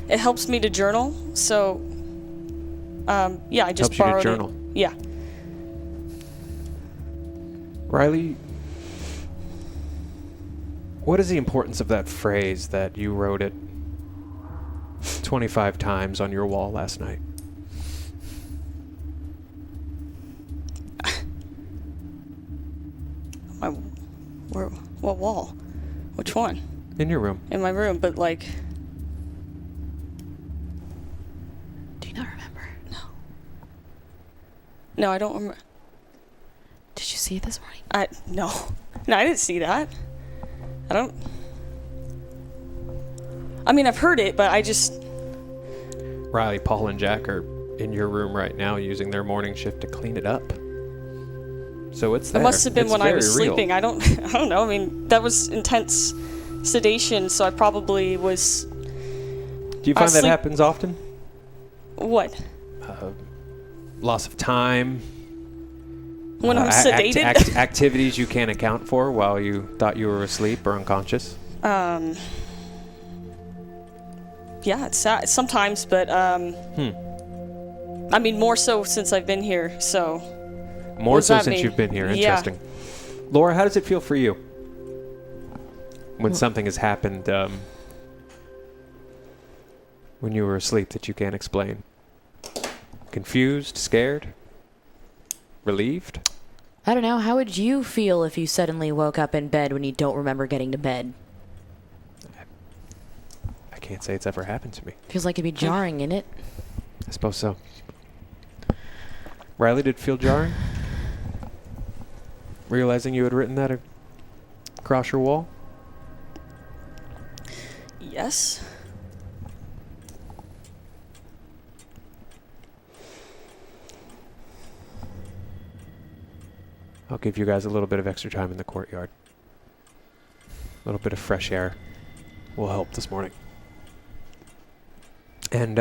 It helps me to journal, so, I just Helps borrowed you to journal. it. Yeah. Riley, what is the importance of that phrase that you wrote it 25 times on your wall last night? What wall? Which one? In your room. In my room, but like... Do you not remember? No. No, I don't remember. Did you see it this morning? No, I didn't see that. I mean, I've heard it, but I just... Riley, Paul, and Jack are in your room right now using their morning shift to clean it up. So it's there. It must have been it's when I was real. sleeping. I don't know. I mean, that was intense sedation, so I probably was... Do you find that happens often? What? Loss of time. When I'm sedated? Activities you can't account for while you thought you were asleep or unconscious? Yeah, it's sad sometimes, but I mean, more so since I've been here, so... More so since you've been here. Interesting. Yeah. Laura, how does it feel for you when something has happened when you were asleep that you can't explain? Confused? Scared? Relieved? I don't know. How would you feel if you suddenly woke up in bed when you don't remember getting to bed? can't say it's ever happened to me. Feels like it'd be jarring, innit? I suppose so. Riley, did it feel jarring? Realizing you had written that across your wall? Yes. I'll give you guys a little bit of extra time in the courtyard. A little bit of fresh air will help this morning. And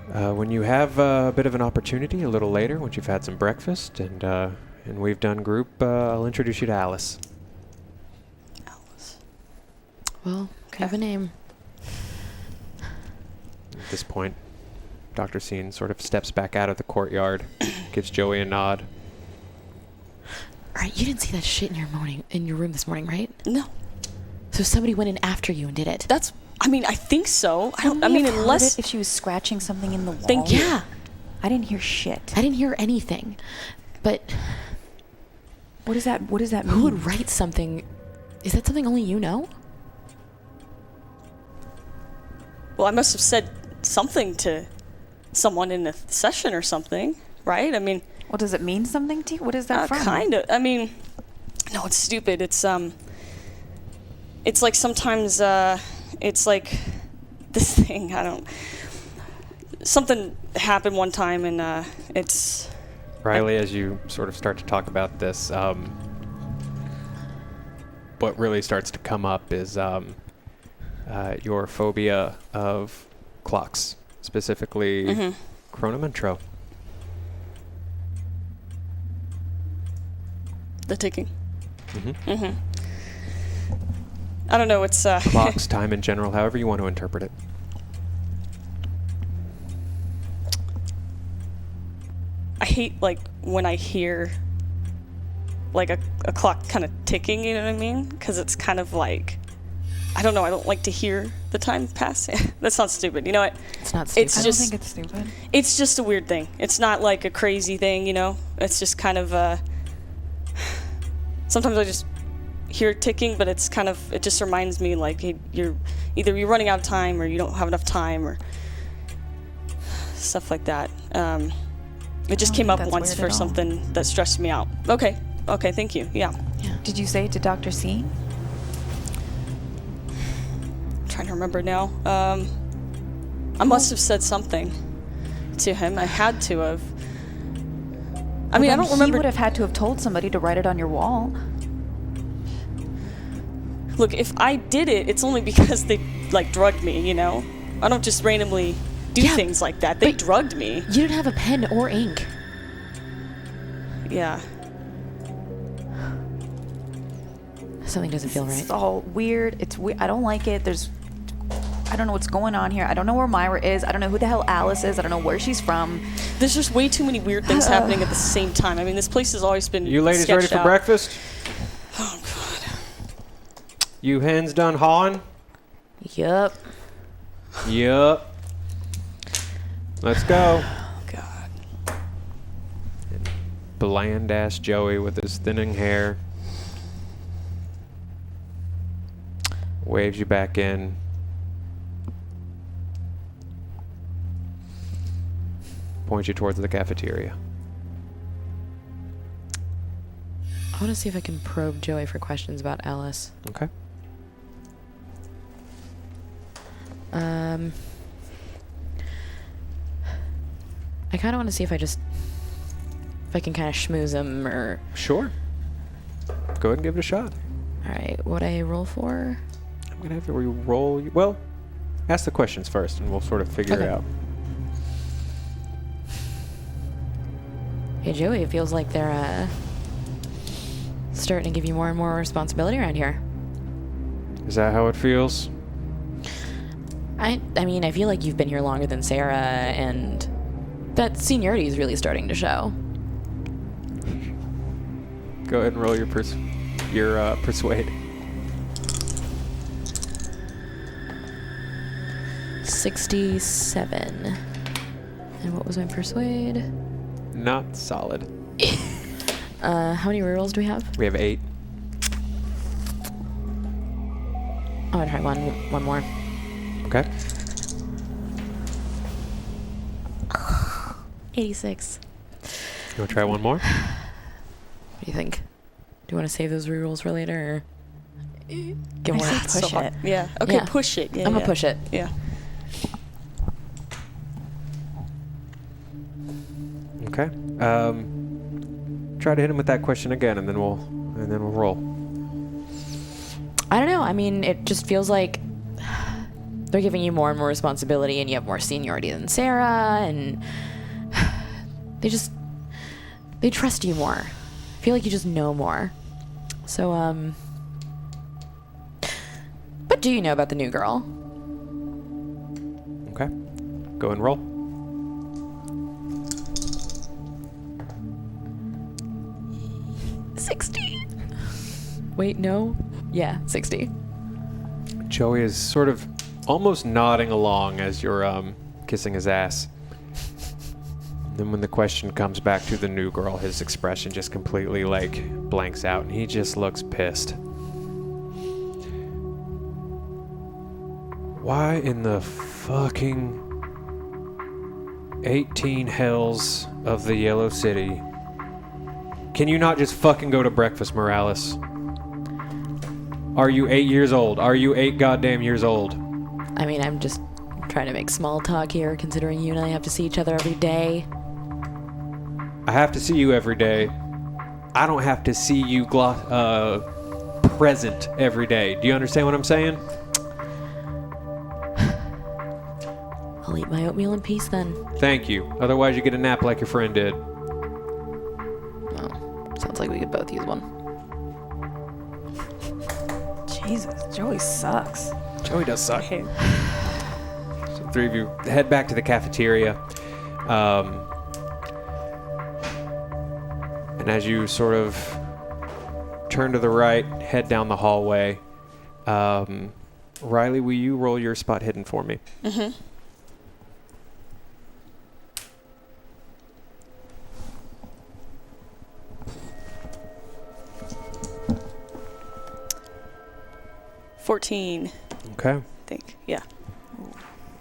when you have a bit of an opportunity a little later, once you've had some breakfast and we've done group, I'll introduce you to Alice. Alice. Well, have a name. At this point, Dr. Scene sort of steps back out of the courtyard, gives Joey a nod. All right, you didn't see that shit in your room this morning, right? No. So somebody went in after you and did it. I think so. Unless if she was scratching something in the wall. Yeah. I didn't hear shit. I didn't hear anything. But What does that mean? who would write something? Is that something only you know? Well, I must have said something to someone in the session or something, right? I mean, Well, does it mean something to you? What is that from? kind of. I mean, no, it's stupid. It's like sometimes it's like this thing. Something happened one time, and it's. Riley, as you sort of start to talk about this, what really starts to come up is your phobia of clocks, specifically chronometro. The ticking. Mm-hmm. I don't know. It's Clocks, time in general, however you want to interpret it. I hate like when I hear like a clock kind of ticking. You know what I mean? Because it's kind of like I don't know. I don't like to hear the time pass. That's not stupid. You know what? It's not stupid. It's I just don't think it's stupid. It's just a weird thing. It's not like a crazy thing. You know? It's just kind of sometimes I just hear it ticking, but it's kind of, it just reminds me like you're running out of time or you don't have enough time or stuff like that. It just came up once for something that stressed me out. Okay, thank you. Yeah. Did you say it to Dr. C? I'm trying to remember now. I must have said something to him. I had to have. I mean, I don't remember. He would have had to have told somebody to write it on your wall. Look, if I did it, it's only because they, like, drugged me, you know? I don't just randomly do things like that. They drugged me. You didn't have a pen or ink. Yeah. Something doesn't feel right. It's all weird. It's weird. I don't like it. I don't know what's going on here. I don't know where Myra is. I don't know who the hell Alice is. I don't know where she's from. There's just way too many weird things happening at the same time. I mean, this place has always been You ladies ready for breakfast? Oh, God. You hens done hawing? Yup. Yup. Let's go. Oh, God. Bland-ass Joey with his thinning hair waves you back in. Points you towards the cafeteria. I want to see if I can probe Joey for questions about Alice. Okay. I kind of want to see if I can kind of schmooze him or... Sure. Go ahead and give it a shot. All right, what I roll for? I'm going to have you roll. Well, ask the questions first and we'll sort of figure it out. Hey, Joey, it feels like they're starting to give you more and more responsibility around here. Is that how it feels? I mean, I feel like you've been here longer than Sarah, and that seniority is really starting to show. Go ahead and roll your persuade. 67. And what was my persuade? Not solid. How many rerolls do we have? We have 8. I'm gonna try one more. Okay. 86. You want to try one more? What do you think? Do you want to save those rerolls for later, or get I more? say push it. Yeah. Okay, Yeah. push it. Yeah, I'm gonna push it. Yeah. Okay. Try to hit him with that question again, and then we'll roll. I don't know. I mean, it just feels like they're giving you more and more responsibility, and you have more seniority than Sarah, and they trust you more. I feel like you just know more. So, what do you know about the new girl? Okay. Go and roll. Wait, no. Yeah, 60. Joey is sort of almost nodding along as you're kissing his ass. Then when the question comes back to the new girl, his expression just completely like blanks out and he just looks pissed. Why in the fucking 18 hells of the Yellow City can you not just fucking go to breakfast, Morales? Are you 8 years old? Are you 8 goddamn years old? I mean, I'm just trying to make small talk here, considering you and I have to see each other every day. I have to see you every day. I don't have to see you present every day. Do you understand what I'm saying? I'll eat my oatmeal in peace then. Thank you. Otherwise you get a nap like your friend did. Well, sounds like we could both use one. Jesus, Joey sucks. Joey does suck. Okay. So the three of you head back to the cafeteria. And as you sort of turn to the right, head down the hallway, Riley, will you roll your spot hidden for me? Mm-hmm. $14, Okay. I think. Yeah.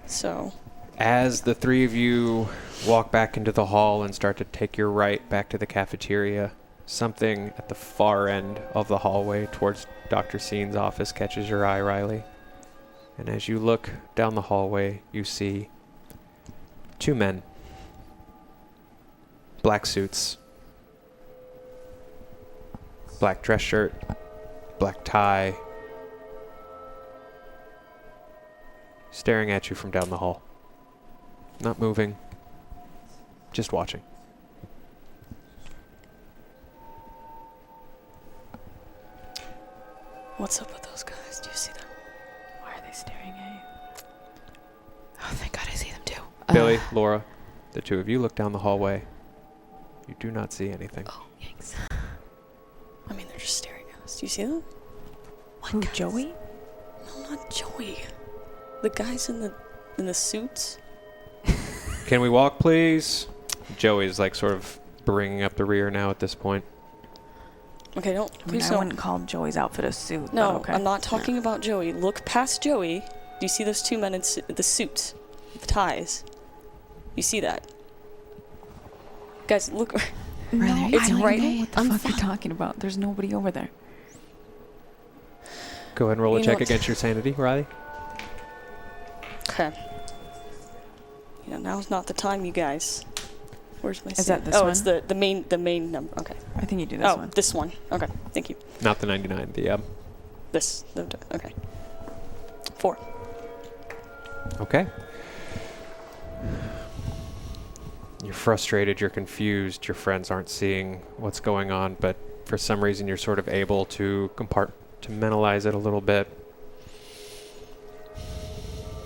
So. As the three of you walk back into the hall and start to take your right back to the cafeteria, something at the far end of the hallway towards Dr. Seen's office catches your eye, Riley. And as you look down the hallway, you see two men. Black suits. Black dress shirt. Black tie. Staring at you from down the hall. Not moving. Just watching. What's up with those guys? Do you see them? Why are they staring at you? Oh, thank God I see them too. Billy, Laura, the two of you look down the hallway. You do not see anything. Oh, yikes. I mean, they're just staring at us. Do you see them? Who, Joey? No, not Joey. The guys in the suits. Can we walk, please? Joey's like sort of bringing up the rear now at this point. Okay, don't. I mean, Please I don't. wouldn't call Joey's outfit a suit. No, but okay. I'm not talking about Joey. Look past Joey. Do you see those two men in the suits? The ties? You see that? Guys, look. No, It's I don't right- know what the I'm fuck you're fine. talking about. There's nobody over there. Go ahead and roll a You know check what? against your sanity, Riley. Okay. Now's not the time, you guys. Where's my? Is that this Oh, one? it's the main number. Okay. I think you do this Oh, one. this one. Okay, thank you. Not the 99. This. Okay. 4. Okay. You're frustrated, you're confused, your friends aren't seeing what's going on, but for some reason you're sort of able to compartmentalize it a little bit.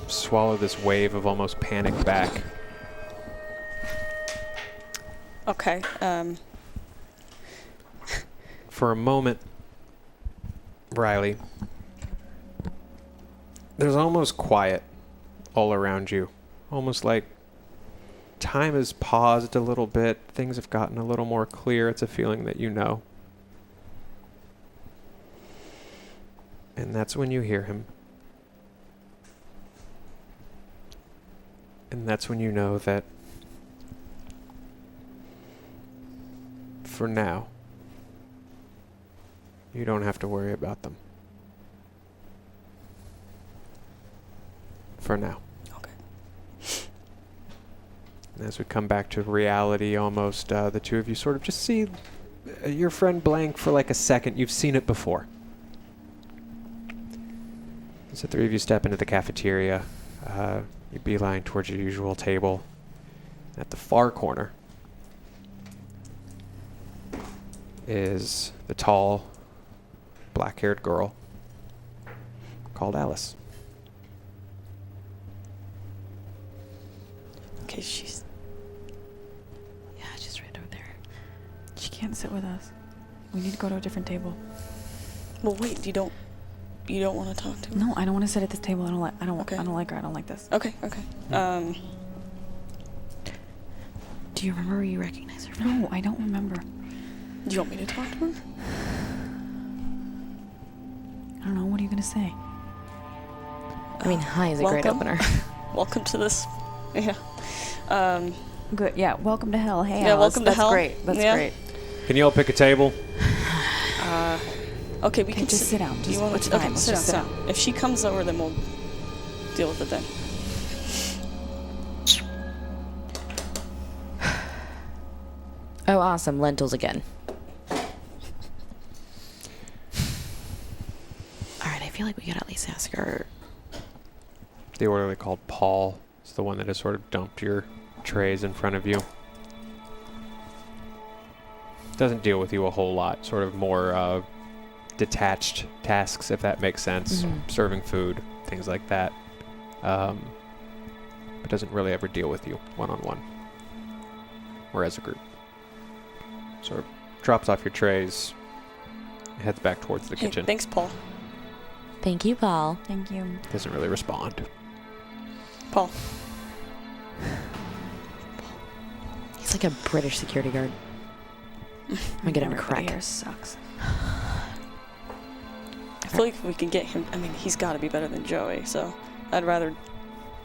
Swallow this wave of almost panic back. Okay. For a moment, Riley, there's almost quiet all around you. Almost like time has paused a little bit. Things have gotten a little more clear. It's a feeling that you know. And that's when you hear him. And that's when you know that for now, you don't have to worry about them. For now. Okay. And as we come back to reality almost, the two of you sort of just see your friend blank for like a second. You've seen it before. As the three of you step into the cafeteria, you beeline towards your usual table. At the far corner is the tall, black-haired girl called Alice. Okay, she's right over there. She can't sit with us. We need to go to a different table. Well, wait. You don't want to talk to her? No, I don't want to sit at this table. I don't Okay. I don't like her. I don't like this. Okay. Do you remember where you recognize her from? No, I don't remember. Do you want me to talk to her? I don't know. What are you gonna say? I mean, hi is a great welcome. opener. Welcome to this. Yeah. Good. Yeah. Welcome to hell. Hey, Yeah, Alice. welcome to That's hell. great. That's Yeah. great. Can you all pick a table? Okay, we Okay, can just sit down. Do you want It's to? fine. Okay, Let's sit down. just Sit sit down. If she comes over, then we'll deal with it then. Oh, awesome. Lentils again. All right, I feel like we gotta at least ask her. The orderly called Paul is the one that has sort of dumped your trays in front of you. Doesn't deal with you a whole lot, sort of more detached tasks, if that makes sense. Mhm. Serving food, things like that. But doesn't really ever deal with you one-on-one or as a group. Sort of drops off your trays, heads back towards the Hey, kitchen. thanks, Paul. Thank you, Paul. Thank you. Doesn't really respond. Paul. He's like a British security guard. I'm gonna get him a Everybody crack. here sucks. I feel like if we can get him, I mean, he's got to be better than Joey, so I'd rather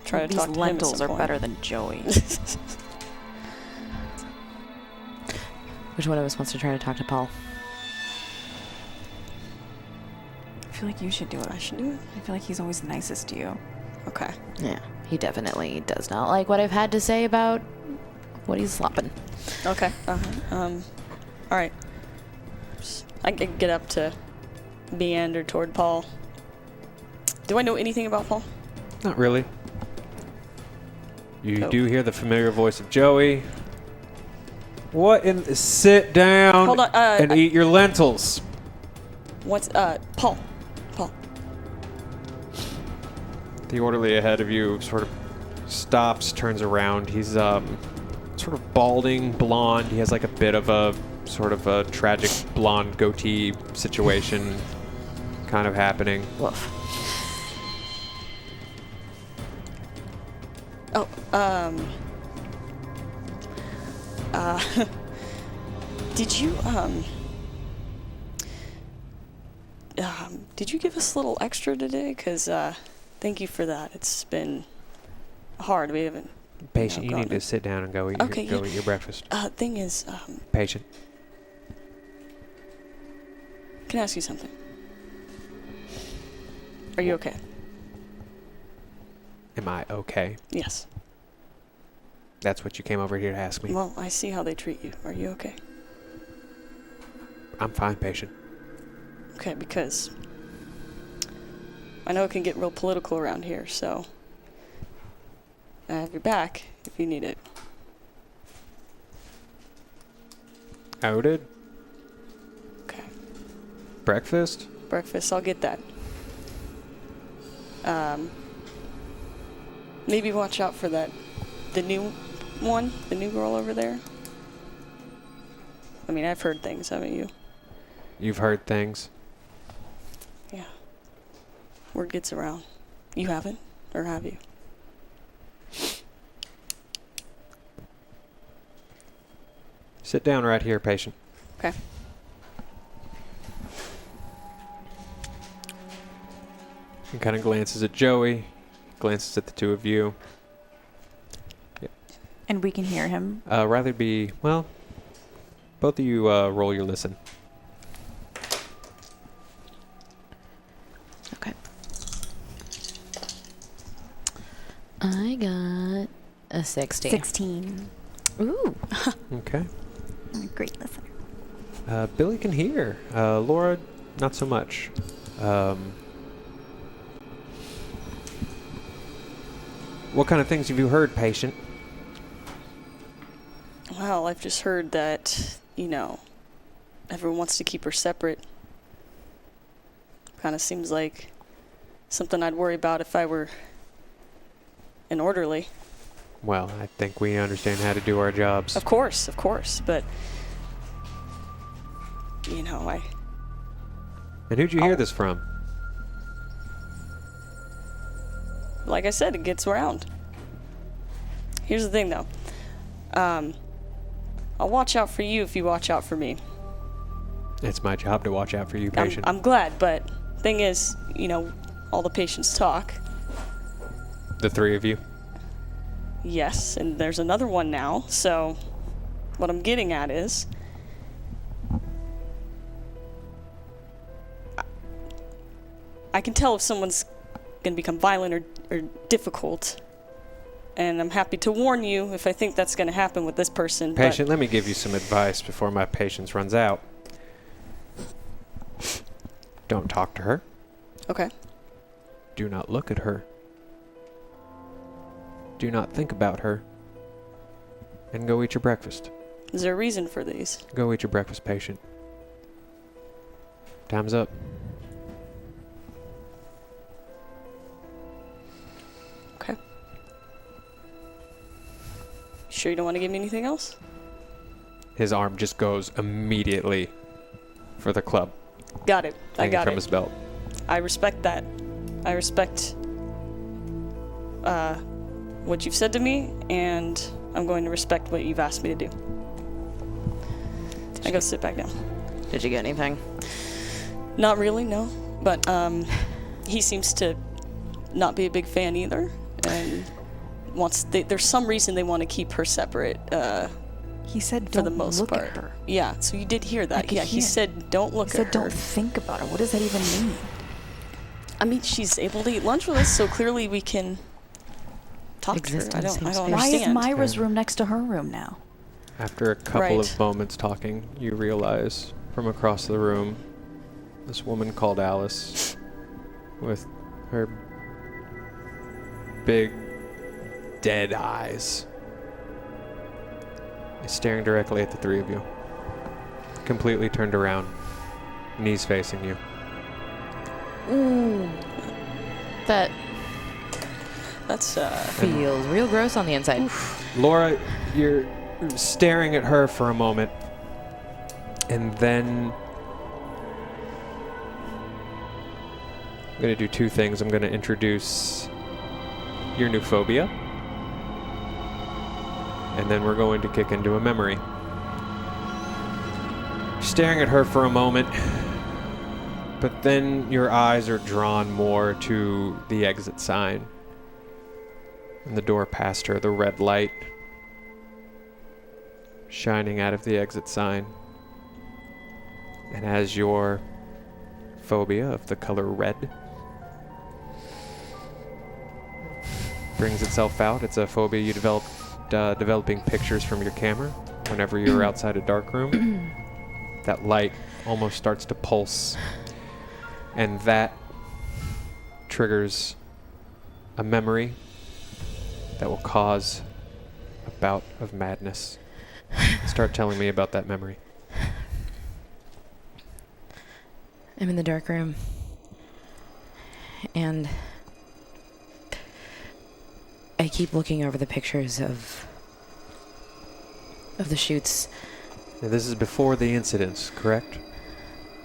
try to These talk to him at lentils some are point. better than Joey. Which one of us wants to try to talk to Paul? I feel like you should do it. I should do it. I feel like he's always nicest to you. Okay. Yeah, he definitely does not like what I've had to say about what he's slopping. Okay. All right. I can get up to meander toward Paul. Do I know anything about Paul? Not really. You Nope. do hear the familiar voice of Joey. What in... Sit down Hold on, and eat your lentils. What's Paul? Paul. The orderly ahead of you sort of stops, turns around. He's sort of balding, blonde. He has like a bit of a sort of a tragic blonde goatee situation kind of happening. Woof. Oh, did you give us a little extra today? 'Cause thank you for that. It's been hard. We haven't. Patient, you need gotten to sit down and go eat, Okay, go yeah. eat your breakfast. Thing is, Patient. can I ask you something? Are you okay? Am I okay? Yes. That's what you came over here to ask me. Well, I see how they treat you. Are you okay? I'm fine, patient. Okay, because I know it can get real political around here, so I have your back if you need it. Outed? Okay. Breakfast? Breakfast, I'll get that. Maybe watch out for the new one, the new girl over there. I mean, I've heard things, haven't you? You've heard things. Yeah. Word gets around. You haven't, or have you? Sit down right here, patient. Okay. He kind of glances at Joey, glances at the two of you. And we can hear him. Rather be, well, both of you roll your listen. Okay. I got a 60. 16. Ooh. Okay. I'm a great listener. Billy can hear. Laura, not so much. What kind of things have you heard, patient? Well, I've just heard that, everyone wants to keep her separate. Kind of seems like something I'd worry about if I were an orderly. Well, I think we understand how to do our jobs. Of course, but, And who'd you hear this from? like I said, it gets around. Here's the thing, though. I'll watch out for you if you watch out for me. It's my job to watch out for you, patient. I'm glad, but thing is, all the patients talk. The three of you? Yes, and there's another one now, so what I'm getting at is I can tell if someone's going to become violent or difficult, and I'm happy to warn you if I think that's going to happen with this person. Patient, let me give you some advice before my patience runs out. Don't talk to her. Okay. Do not look at her. Do not think about her. And go eat your breakfast. Is there a reason for these? Go eat your breakfast, patient. Time's up. Okay. Sure you don't want to give me anything else? His arm just goes immediately for the club. Got it. I Hanging got from it. his belt. I respect that. I respect what you've said to me, and I'm going to respect what you've asked me to do. I go sit back down. Did you get anything? Not really, no. But he seems to not be a big fan either, and there's some reason they want to keep her separate. He said, for the "Don't most look part. at her." Yeah, so you did hear that. could Yeah, he hear. said, "Don't look He at said, her." "Don't think about it." What does that even mean? I mean, she's able to eat lunch with us, so clearly we can talk to her. I Existence don't seems Why is understand. Myra's Yeah. room next to her room now? After a couple Right. of moments talking, you realize from across the room, this woman called Alice, with her big, dead eyes, is staring directly at the three of you. Completely turned around, knees facing you. Ooh. That That's feels real gross on the inside. Laura, you're staring at her for a moment, and then I'm going to do two things. I'm going to introduce your new phobia, and then we're going to kick into a memory. Staring at her for a moment, but then your eyes are drawn more to the exit sign. And the door past her, the red light shining out of the exit sign. And as your phobia of the color red brings itself out, it's a phobia you developed developing pictures from your camera whenever you're outside a dark room. That light almost starts to pulse, and that triggers a memory that will cause a bout of madness. Start telling me about that memory. I'm in the dark room, and I keep looking over the pictures of the shoots. Now, this is before the incidents, correct,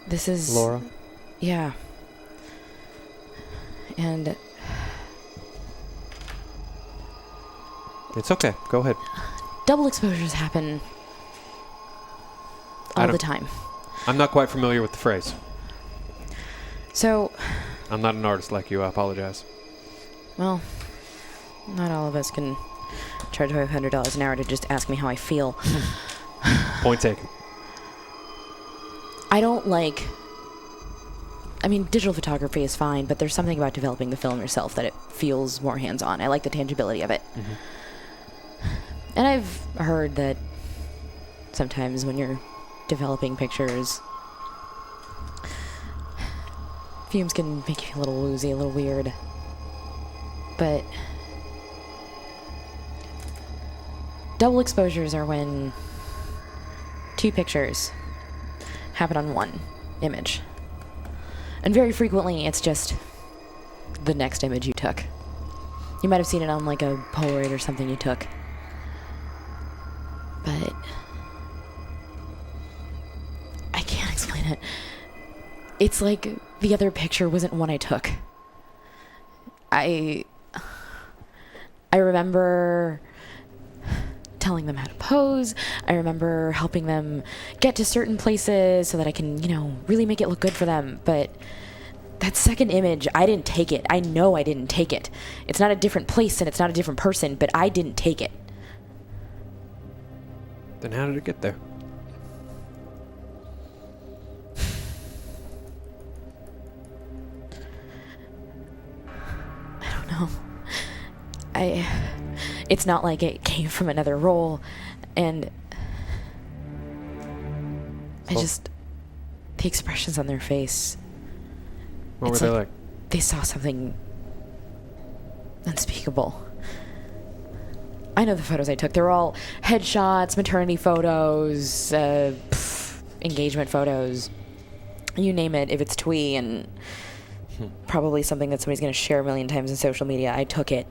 This is Laura? Yeah. And It's okay. Go ahead. double exposures happen all the time. I'm not quite familiar with the phrase. So, I'm not an artist like you. I apologize. well, not all of us can charge $500 an hour to just ask me how I feel. Point taken. I don't like... I mean, digital photography is fine, but there's something about developing the film yourself that it feels more hands-on. I like the tangibility of it. And I've heard that sometimes when you're developing pictures, fumes can make you feel a little woozy, a little weird. But double exposures are when 2 pictures happen on one image. And very frequently, it's just the next image you took. You might have seen it on like a Polaroid or something you took. But I can't explain it. It's like the other picture wasn't one I took. I remember telling them how to pose. I remember helping them get to certain places so that I can, really make it look good for them. But that second image, I didn't take it. I know I didn't take it. It's not a different place and it's not a different person, but I didn't take it. Then how did it get there? I don't know. It's not like it came from another role, and the expressions on their face. What were they like? They saw something unspeakable. I know the photos I took. They're all headshots, maternity photos, engagement photos. You name it, if it's twee and probably something that somebody's going to share a million times in social media, I took it.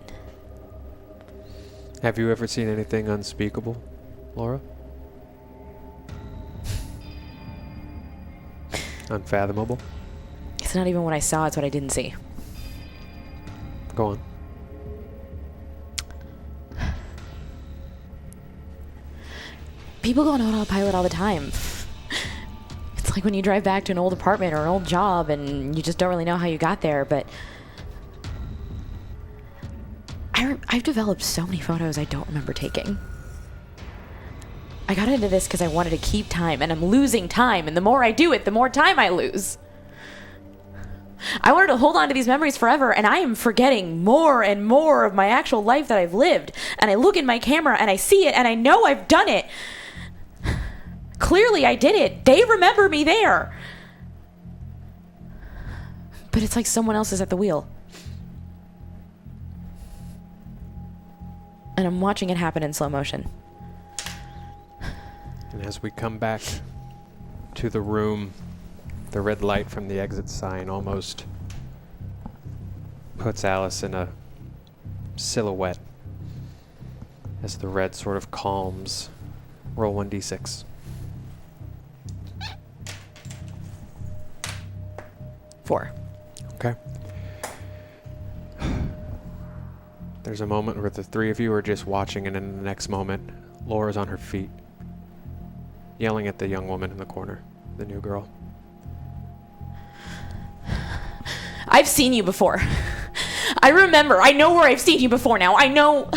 Have you ever seen anything unspeakable, Laura? Unfathomable? It's not even what I saw, it's what I didn't see. Go on. People go on autopilot all the time. It's like when you drive back to an old apartment or an old job and you just don't really know how you got there, but I've developed so many photos I don't remember taking. I got into this because I wanted to keep time, and I'm losing time, and the more I do it, the more time I lose. I wanted to hold on to these memories forever, and I am forgetting more and more of my actual life that I've lived. And I look in my camera, and I see it, and I know I've done it. Clearly I did it. They remember me there. But it's like someone else is at the wheel. And I'm watching it happen in slow motion. And as we come back to the room, the red light from the exit sign almost puts Alice in a silhouette as the red sort of calms. Roll 1d6. 4. Okay. There's a moment where the three of you are just watching, and in the next moment, Laura's on her feet, yelling at the young woman in the corner, the new girl. I've seen you before. I remember. I know where I've seen you before now. I know.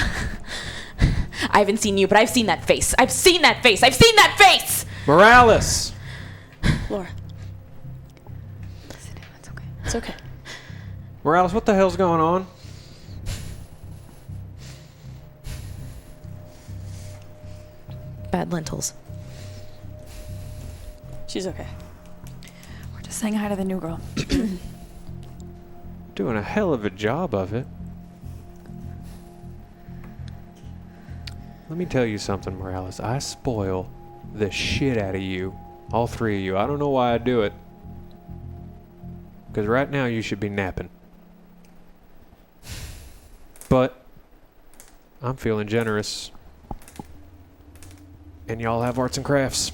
I haven't seen you, but I've seen that face. I've seen that face. I've seen that face! Morales! Laura. It's okay. It's okay. Morales, what the hell's going on? Bad lentils. She's okay. We're just saying hi to the new girl. Doing a hell of a job of it. Let me tell you something, Morales. I spoil the shit out of you. All three of you. I don't know why I do it. Because right now you should be napping. But I'm feeling generous. And y'all have arts and crafts.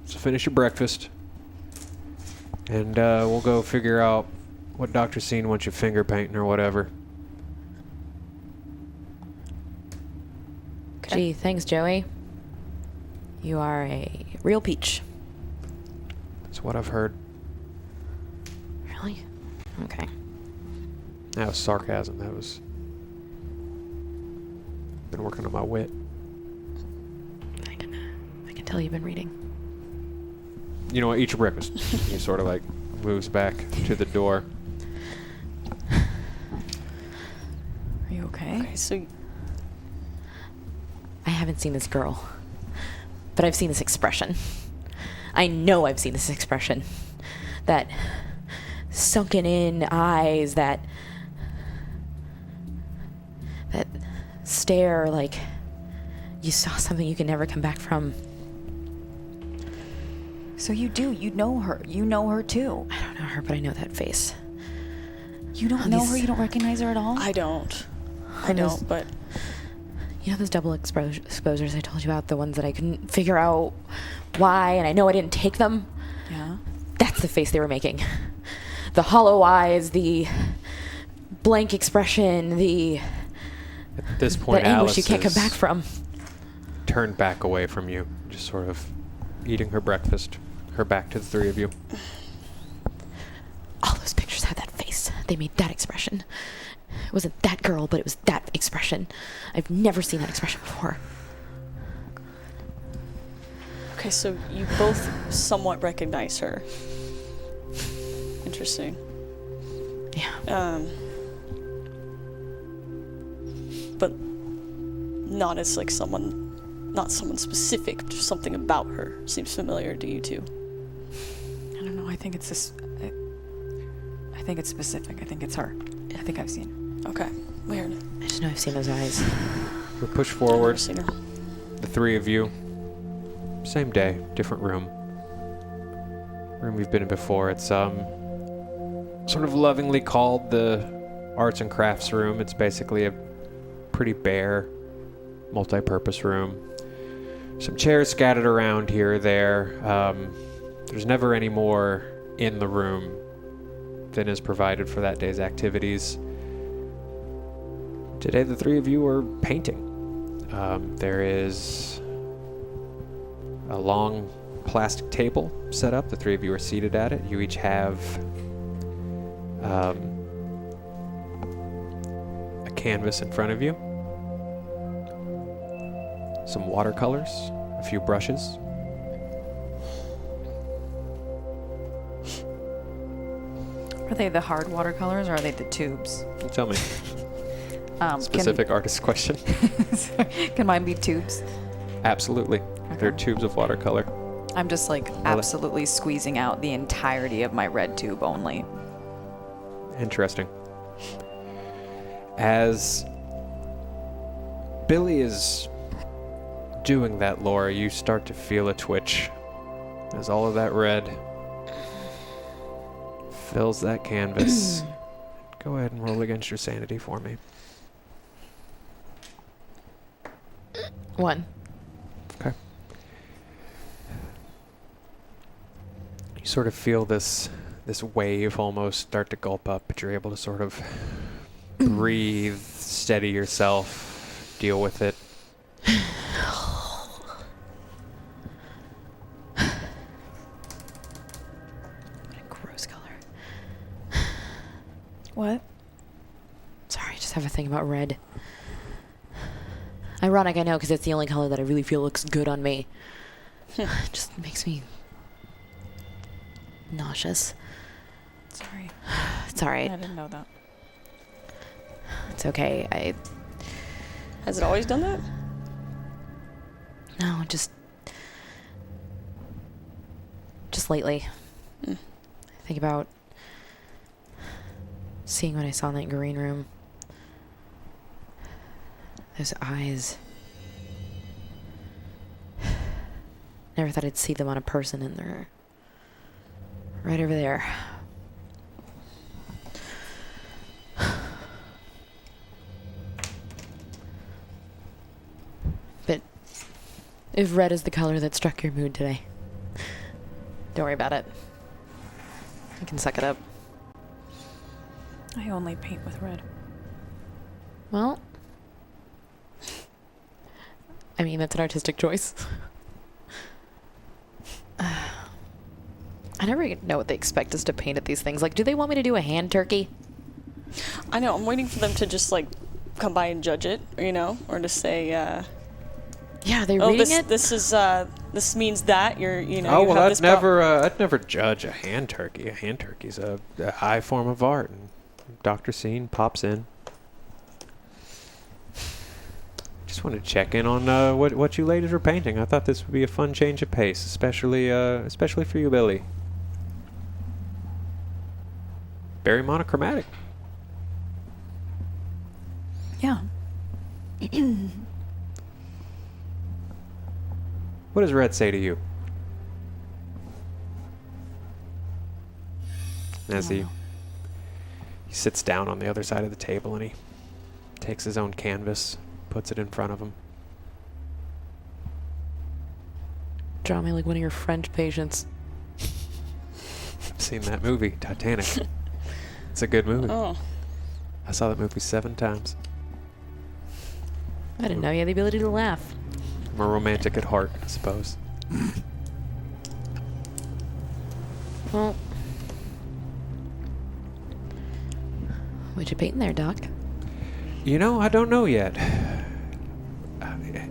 So finish your breakfast. And we'll go figure out what Dr. Scene wants you finger painting or whatever. Gee, thanks, Joey. You are a real peach. That's what I've heard. Really? Okay. That was sarcasm. That was Been working on my wit. I can tell you've been reading. You know what? Eat your breakfast. He sort of like moves back to the door. Are you okay? Okay, so I haven't seen this girl, but I've seen this expression. I know I've seen this expression. That sunken in eyes, that stare like you saw something you can never come back from. So you know her. You know her too. I don't know her, but I know that face. You don't know her? You don't recognize her at all? I don't, but... You know those double exposures I told you about? The ones that I couldn't figure out why, and I know I didn't take them? Yeah. That's the face they were making. The hollow eyes, the blank expression, the... At this point, that anguish Alice you can't come back from. Turned back away from you, just sort of eating her breakfast, her back to the three of you. All those pictures had that face. They made that expression. It wasn't that girl, but it was that expression. I've never seen that expression before. Okay, so you both somewhat recognize her. Interesting. Yeah. But not as like not someone specific, just something about her seems familiar to you two. I don't know. I think it's this. I think it's specific. I think it's her. I think I've seen. Okay, weird. I just know I've seen those eyes. We push Never forward, seen her. the three of you. Same day, different room. Room we've been in before. It's sort of lovingly called the arts and crafts room. It's basically a pretty bare, multi-purpose room. Some chairs scattered around here or there. There's never any more in the room than is provided for that day's activities. Today the three of you are painting. There is a long plastic table set up. The three of you are seated at it. You each have a canvas in front of you, some watercolors, a few brushes. Are they the hard watercolors or are they the tubes? You tell me. Specific artist question. Can mine be tubes? Absolutely. Okay. They're tubes of watercolor. I'm just like absolutely squeezing out the entirety of my red tube only. Interesting. As Billy is doing that, Laura, you start to feel a twitch as all of that red fills that canvas. Go ahead and roll against your sanity for me. 1. Okay. You sort of feel this wave almost start to gulp up, but you're able to sort of breathe, steady yourself, deal with it. What a gross color. What? Sorry, I just have a thing about red. Ironic, I know, because it's the only color that I really feel looks good on me. It just makes me nauseous. Sorry. It's alright. I didn't know that. It's okay. Has it always done that? No, just lately. Mm. I think about seeing what I saw in that green room. Those eyes. Never thought I'd see them on a person, and they're right over there. But if red is the color that struck your mood today, don't worry about it. You can suck it up. I only paint with red. Well, I mean, that's an artistic choice. I never know what they expect us to paint at these things. Like, do they want me to do a hand turkey? I know, I'm waiting for them to just like come by and judge it, or to say, Yeah, they're oh, reading it. this means that you Oh, you well, have I'd this problem. I'd never judge a hand turkey. A hand turkey's a high form of art. And Dr. Scene pops in. Just wanted to check in on what you ladies were painting. I thought this would be a fun change of pace, especially for you, Billy. Very monochromatic. Yeah. What does red say to you? As he sits down on the other side of the table and he takes his own canvas, puts it in front of him. Draw me like one of your French patients. I've seen that movie, Titanic. It's a good movie. Oh, I saw that movie 7 times. I didn't know you had the ability to laugh. I'm a romantic at heart, I suppose. Well, what you painting there, Doc? I don't know yet.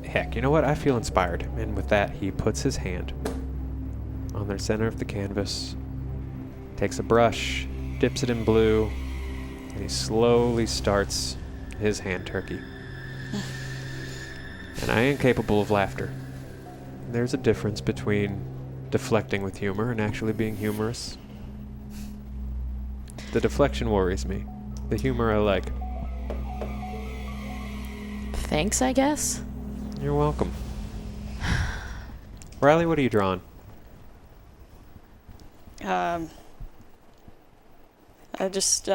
Heck, you know what? I feel inspired. And with that, he puts his hand on the center of the canvas, takes a brush, dips it in blue, and he slowly starts his hand turkey. And I am capable of laughter. There's a difference between deflecting with humor and actually being humorous. The deflection worries me. The humor I like. Thanks, I guess. You're welcome. Riley, what are you drawing? just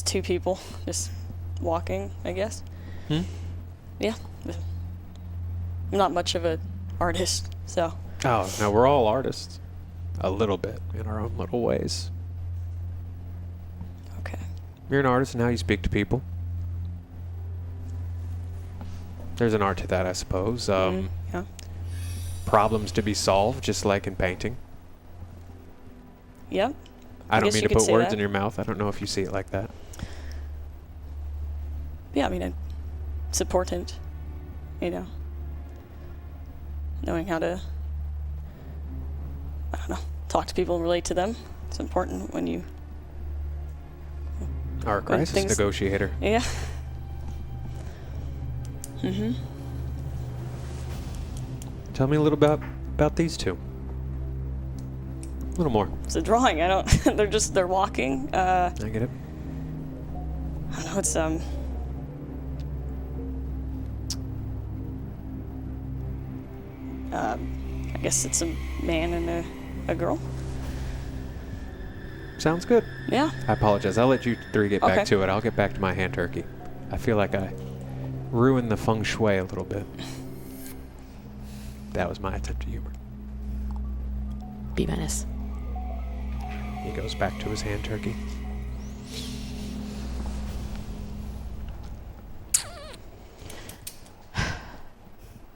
two people just walking, I guess. Yeah. I'm not much of an artist, so. Oh, no, we're all artists. A little bit, in our own little ways. Okay. You're an artist and how you speak to people. There's an art to that, I suppose. Yeah. Problems to be solved, just like in painting. Yep. I don't guess mean you to could put say words that. in your mouth. I don't know if you see it like that. Yeah, I mean, it's important, knowing how to, I don't know, talk to people and relate to them. It's important when you, Our crisis things- negotiator. yeah. Tell me a little about these two. A little more. It's a drawing. I don't, they're walking. I get it. I don't know, it's, I guess it's a man and a girl. Sounds good. Yeah. I apologize. I'll let you three get Okay. back to it. I'll get back to my hand turkey. I feel like I ruined the feng shui a little bit. That was my attempt at humor. B minus. He goes back to his hand turkey.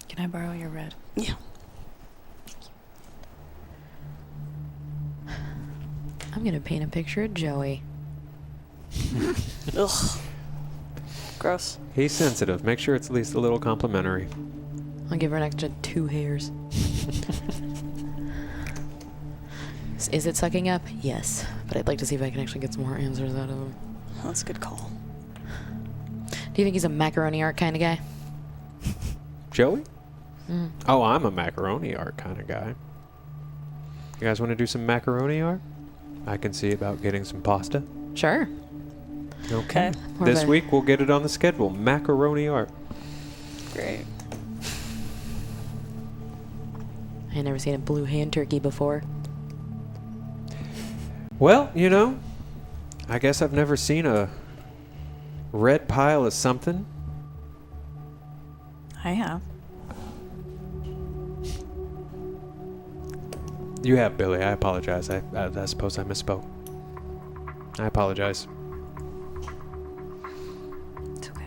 Can I borrow your red? Yeah. I'm gonna paint a picture of Joey. Ugh. Gross. He's sensitive. Make sure it's at least a little complimentary. I'll give her an extra 2 hairs. Is it sucking up? Yes. But I'd like to see if I can actually get some more answers out of him. That's a good call. Do you think he's a macaroni art kind of guy? Joey? Oh, I'm a macaroni art kind of guy. You guys want to do some macaroni art? I can see about getting some pasta. Sure. Okay. More This of a- week we'll get it on the schedule. Macaroni art. Great. I ain't never seen a blue hand turkey before. Well, I guess I've never seen a red pile of something. I have. You have, Billy. I apologize. I suppose I misspoke. I apologize. It's okay.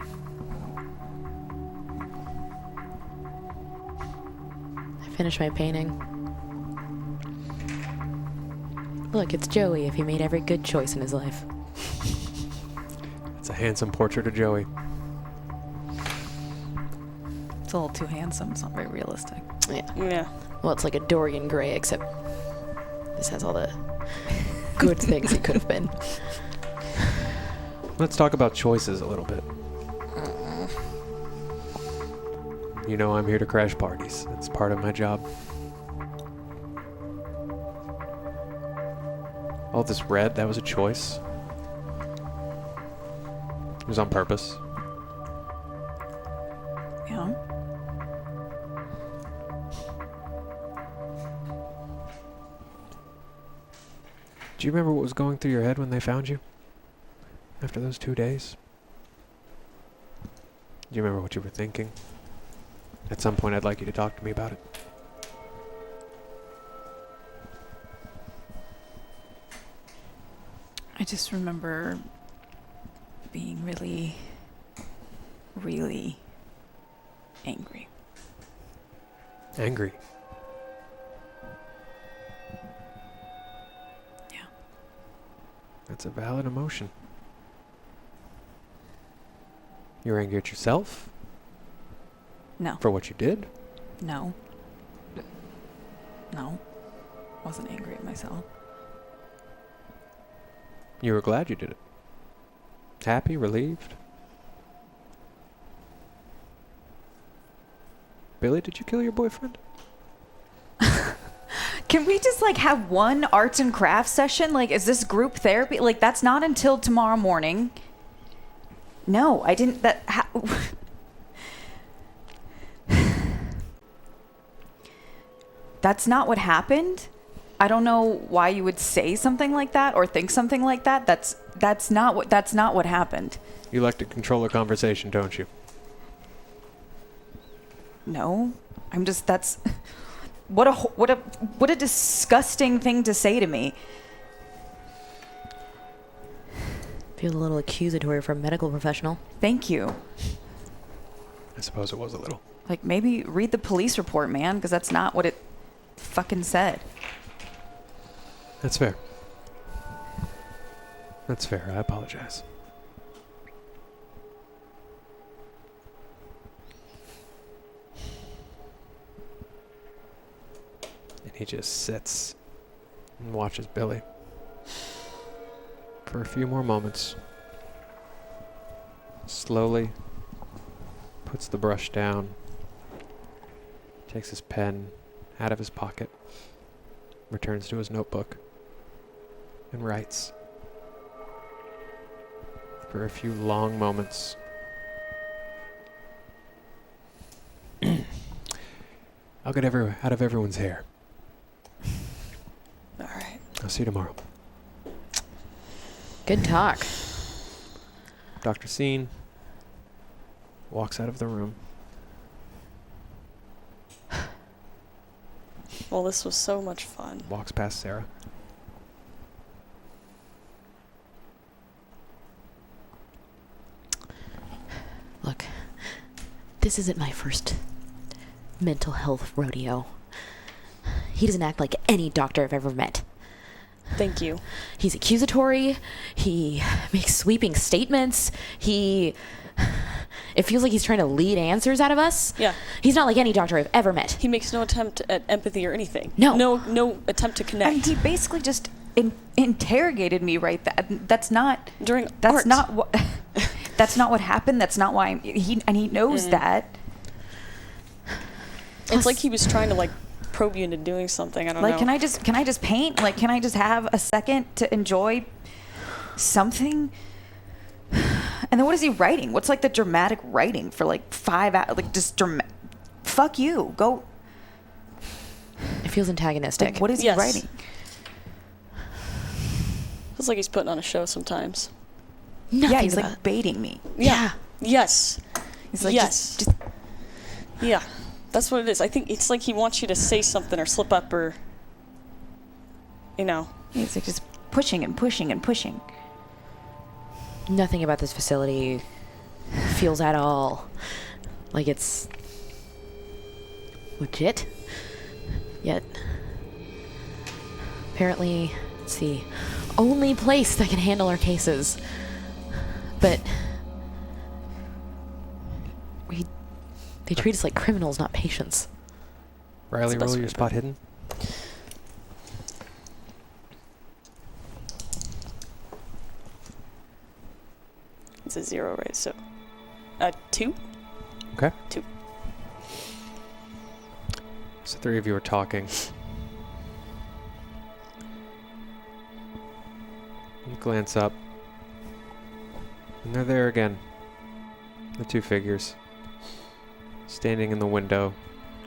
I finished my painting. Look, it's Joey if he made every good choice in his life. It's a handsome portrait of Joey. It's a little too handsome. It's not very realistic. Yeah. Well, it's like a Dorian Gray, except this has all the good things it could have been. Let's talk about choices a little bit. You know I'm here to crash parties. It's part of my job. All this red, that was a choice. It was on purpose. Yeah. Do you remember what was going through your head when they found you? After those 2 days? Do you remember what you were thinking? At some point I'd like you to talk to me about it. I just remember being really, really angry. Angry. Yeah. That's a valid emotion. You're angry at yourself? No. For what you did? No. No. Wasn't angry at myself. You were glad you did it? Happy? Relieved? Billy, did you kill your boyfriend? Can we just like have one arts and crafts session? Like, is this group therapy? Like, that's not until tomorrow morning. No, I didn't. That's not what happened. I don't know why you would say something like that or think something like that. That's not what happened. You like to control the conversation, don't you? No, I'm just. That's what a disgusting thing to say to me. Feels a little accusatory for a medical professional. Thank you. I suppose it was a little. Like, maybe read the police report, man, because that's not what it fucking said. That's fair. That's fair. I apologize. And he just sits and watches Billy for a few more moments. Slowly puts the brush down, takes his pen out of his pocket, returns to his notebook, and writes. For a few long moments. I'll get out of everyone's hair. All right. I'll see you tomorrow. Good talk. Dr. Scene walks out of the room. Well, this was so much fun. Walks past Sarah. Look, this isn't my first mental health rodeo. He doesn't act like any doctor I've ever met. Thank you. He's accusatory. He makes sweeping statements. It feels like he's trying to lead answers out of us. Yeah. He's not like any doctor I've ever met. He makes no attempt at empathy or anything. No. No attempt to connect. And he basically just interrogated me right there. That's not During That's art. not what. That's not what happened. That's not why. He knows that. It's like he was trying to probe you into doing something. I don't know. Like, can I just paint? Like, can I just have a second to enjoy something? And then what is he writing? What's the dramatic writing for 5 hours? Just fuck you. Go. It feels antagonistic. What is he writing? Feels like he's putting on a show sometimes. Nothing Yeah, he's about- baiting me. Yeah. Yes. He's like, yes. just Yeah. That's what it is. I think it's like he wants you to say something or slip up or, He's just pushing and pushing and pushing. Nothing about this facility feels at all like it's legit. Yet, apparently, it's the only place that can handle our cases. but they treat us like criminals, not patients. Riley, That's the best roll way your to spot put it. hidden. It's a 0, right? So, 2? Okay. 2. So 3 of you are talking. You glance up, and they're there again. The 2 figures, standing in the window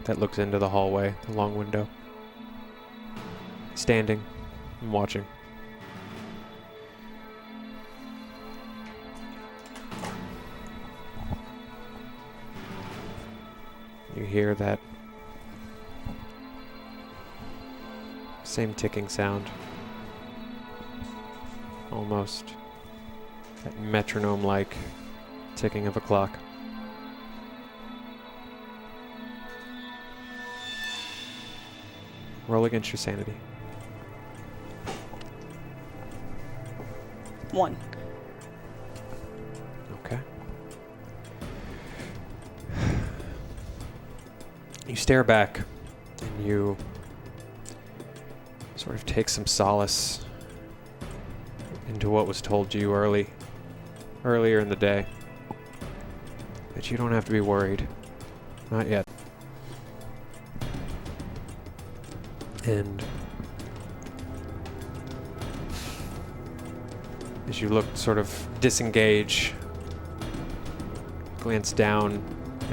that looks into the hallway, the long window. Standing and watching. You hear that same ticking sound. Almost that metronome-like ticking of a clock. Roll against your sanity. 1. Okay. You stare back and you sort of take some solace into what was told to you earlier in the day. That you don't have to be worried. Not yet. And as you look sort of disengage, glance down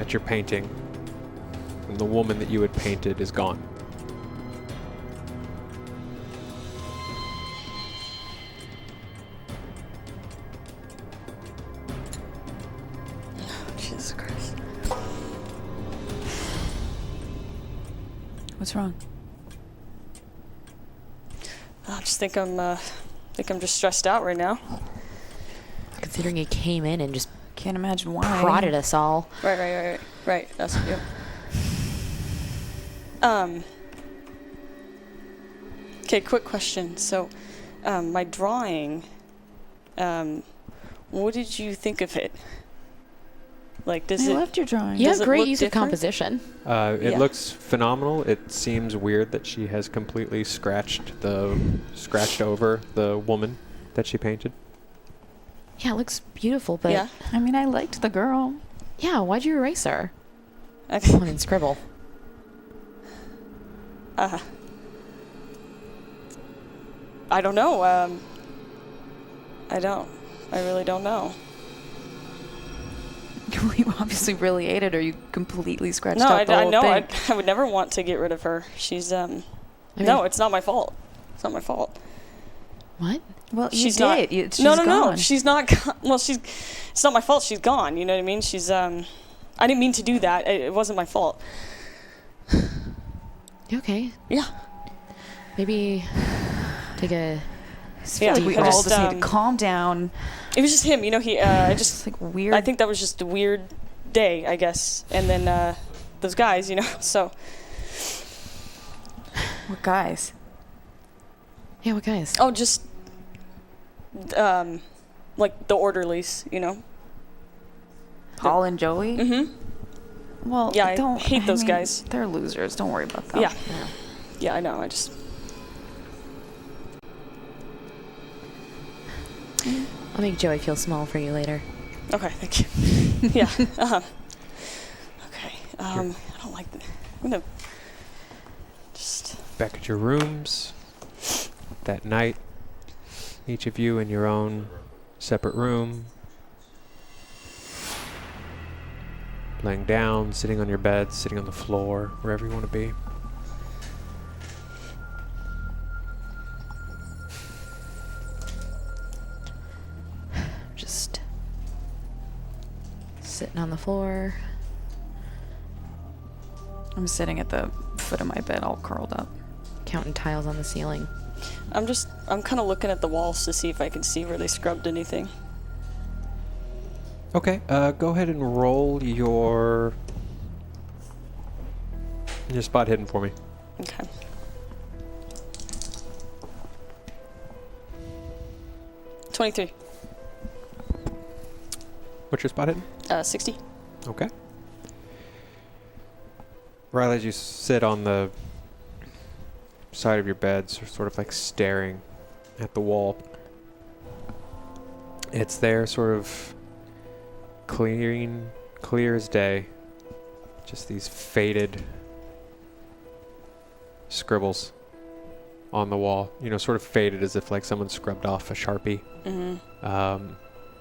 at your painting, and the woman that you had painted is gone. Jesus Christ. What's wrong? I just think I'm just stressed out right now. Considering he came in and just Can't imagine why. prodded us all. Right. That's you. Okay, quick question. So, my drawing, what did you think of it? Like, does I it... loved your drawing. You Does have it great look use different? of composition. It Yeah. looks phenomenal. It seems weird that she has completely scratched over the woman that she painted. Yeah, it looks beautiful, but Yeah. I mean, I liked the girl. yeah, why'd you erase her? I Okay. mean, scribble. I don't know. I really don't know. You obviously really ate it, or you completely scratched No, out the I whole know. thing. I would never want to get rid of her. She's mean- no, it's not my fault. It's not my fault. What? Well, you She's did. not. She's No. gone. She's not. Well, it's not my fault. She's gone. You know what I mean? She's I didn't mean to do that. It wasn't my fault. You okay? Yeah. Maybe take a... I feel like we I all just, just need to calm down. It was just him. You know, It's like weird. I think that was just a weird day, I guess. And then those guys, you know. So What guys? Yeah, what guys? just like the orderlies, you know. Paul and Joey? Mm-hmm. Well, Yeah, I don't hate those mean, guys. They're losers. Don't worry about them. Yeah. Yeah, I know. I just. I'll make Joey feel small for you later. Okay, thank you. Yeah. Okay. I don't like that. I'm gonna just. Back at your rooms that night, each of you in your own separate room, laying down, sitting on your bed, sitting on the floor, wherever you want to be. Just sitting on the floor. I'm sitting at the foot of my bed, all curled up. Counting tiles on the ceiling. I'm kind of looking at the walls to see if I can see where they scrubbed anything. Okay, go ahead and roll your spot hidden for me. Okay. What's your spot hidden? 60. Okay. Riley, as you sit on the side of your bed, sort of like staring at the wall, it's there, sort of clear as day. Just these faded scribbles on the wall. You know, sort of faded as if like someone scrubbed off a Sharpie. Mm-hmm.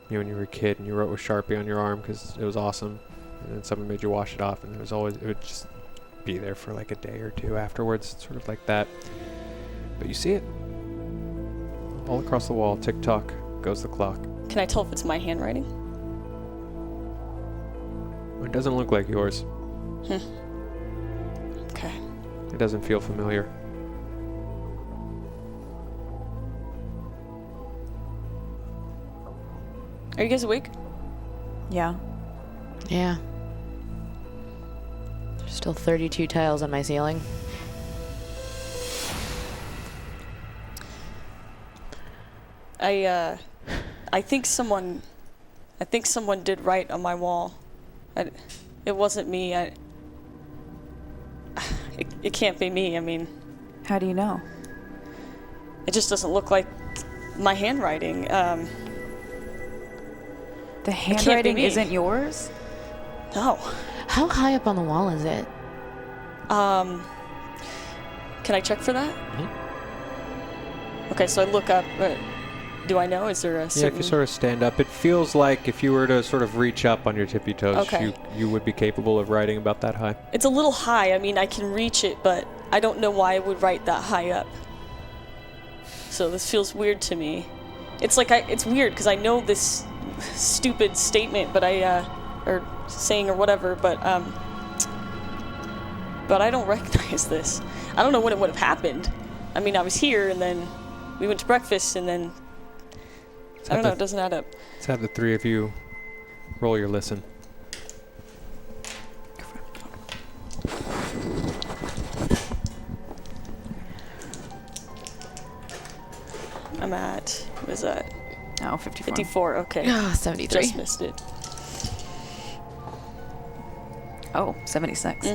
You know, when you were a kid and you wrote with Sharpie on your arm because it was awesome, and then someone made you wash it off, and it would just be there for like a day or two afterwards, sort of like that. But you see it all across the wall. Tick tock goes the clock. Can I tell if it's my handwriting? It doesn't look like yours. Okay. It doesn't feel familiar. Are you guys awake? Yeah. Yeah. There's still 32 tiles on my ceiling. I think someone did write on my wall. It wasn't me. It can't be me. I mean, How do you know? it just doesn't look like my handwriting. The be handwriting me. isn't yours? No. How high up on the wall is it? Can I check for that? Mm-hmm. Okay, so I look up. Do I know? Is there a Yeah, certain... if you sort of stand up, it feels like if you were to sort of reach up on your tippy toes, Okay. you would be capable of writing about that high. It's a little high. I mean, I can reach it, but I don't know why I would write that high up. So this feels weird to me. It's like it's weird because I know this stupid statement, but or saying or whatever, but I don't recognize this. I don't know when it would have happened. I mean, I was here, and then we went to breakfast, and then I don't know. It doesn't add up. Let's have the three of you roll your listen. I'm at, what is that? Oh, 54. 54, okay. 73. Just missed it. Oh, 76.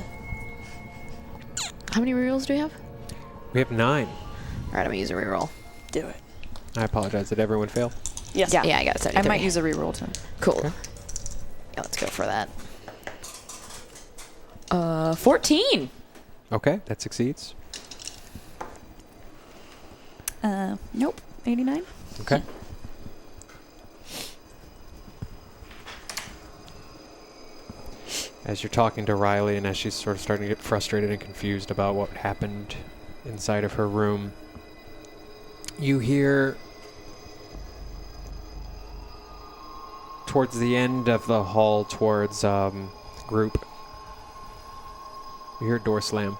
How many rerolls do we have? We have 9. All right, I'm gonna use a reroll. Do it. I apologize. Did everyone fail? Yes. Yeah, I got a 73. I might use a reroll too. Cool. Okay. Yeah, let's go for that. 14. Okay, that succeeds. Nope. 89. Okay. As you're talking to Riley and as she's sort of starting to get frustrated and confused about what happened inside of her room, you hear towards the end of the hall towards group, you hear a door slam.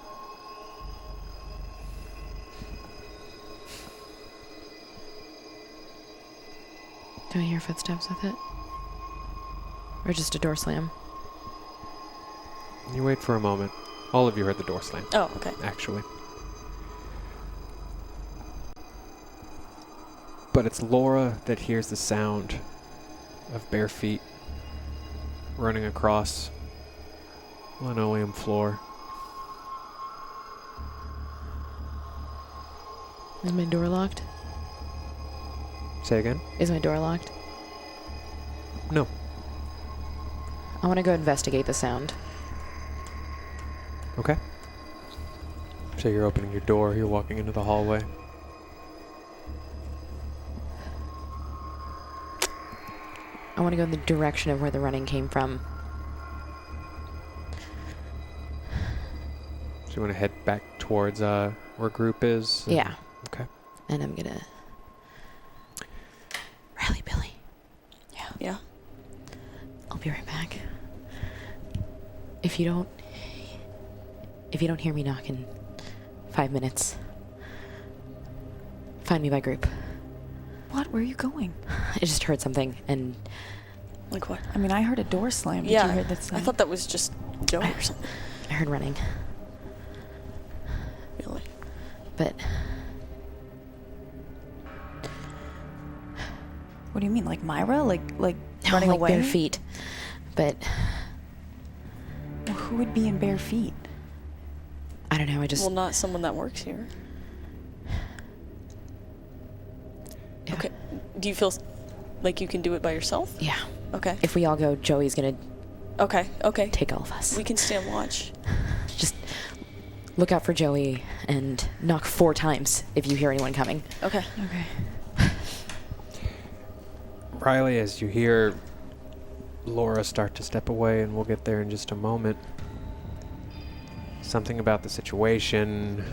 Do I hear footsteps with it? Or just a door slam? You wait for a moment. All of you heard the door slam, Oh, okay. actually. But it's Laura that hears the sound of bare feet running across linoleum floor. Is my door locked? Say again? Is my door locked? No. I want to go investigate the sound. Okay. So you're opening your door, you're walking into the hallway. I want to go in the direction of where the running came from. So you want to head back towards where group is? Yeah. Okay. And I'm gonna... Riley, Billy. Yeah. I'll be right back. If you don't hear me knock in 5 minutes, find me by group. What? Where are you going? I just heard something, and Like what? I mean, I heard a door slam. Did Yeah. you hear that slam? I thought that was just Joe or something. I heard running. Really? But What do you mean? Like Myra? Like no, running like away? bare feet. but Well, who would be in bare feet? I don't know. I just Well, not someone that works here. Yeah. Okay. Do you feel like you can do it by yourself? yeah. Okay. If we all go, Joey's gonna Okay. take all of us. We can stand watch. Just look out for Joey and knock 4 times if you hear anyone coming. Okay. Okay. Riley, as you hear Laura start to step away, and we'll get there in just a moment, something about the situation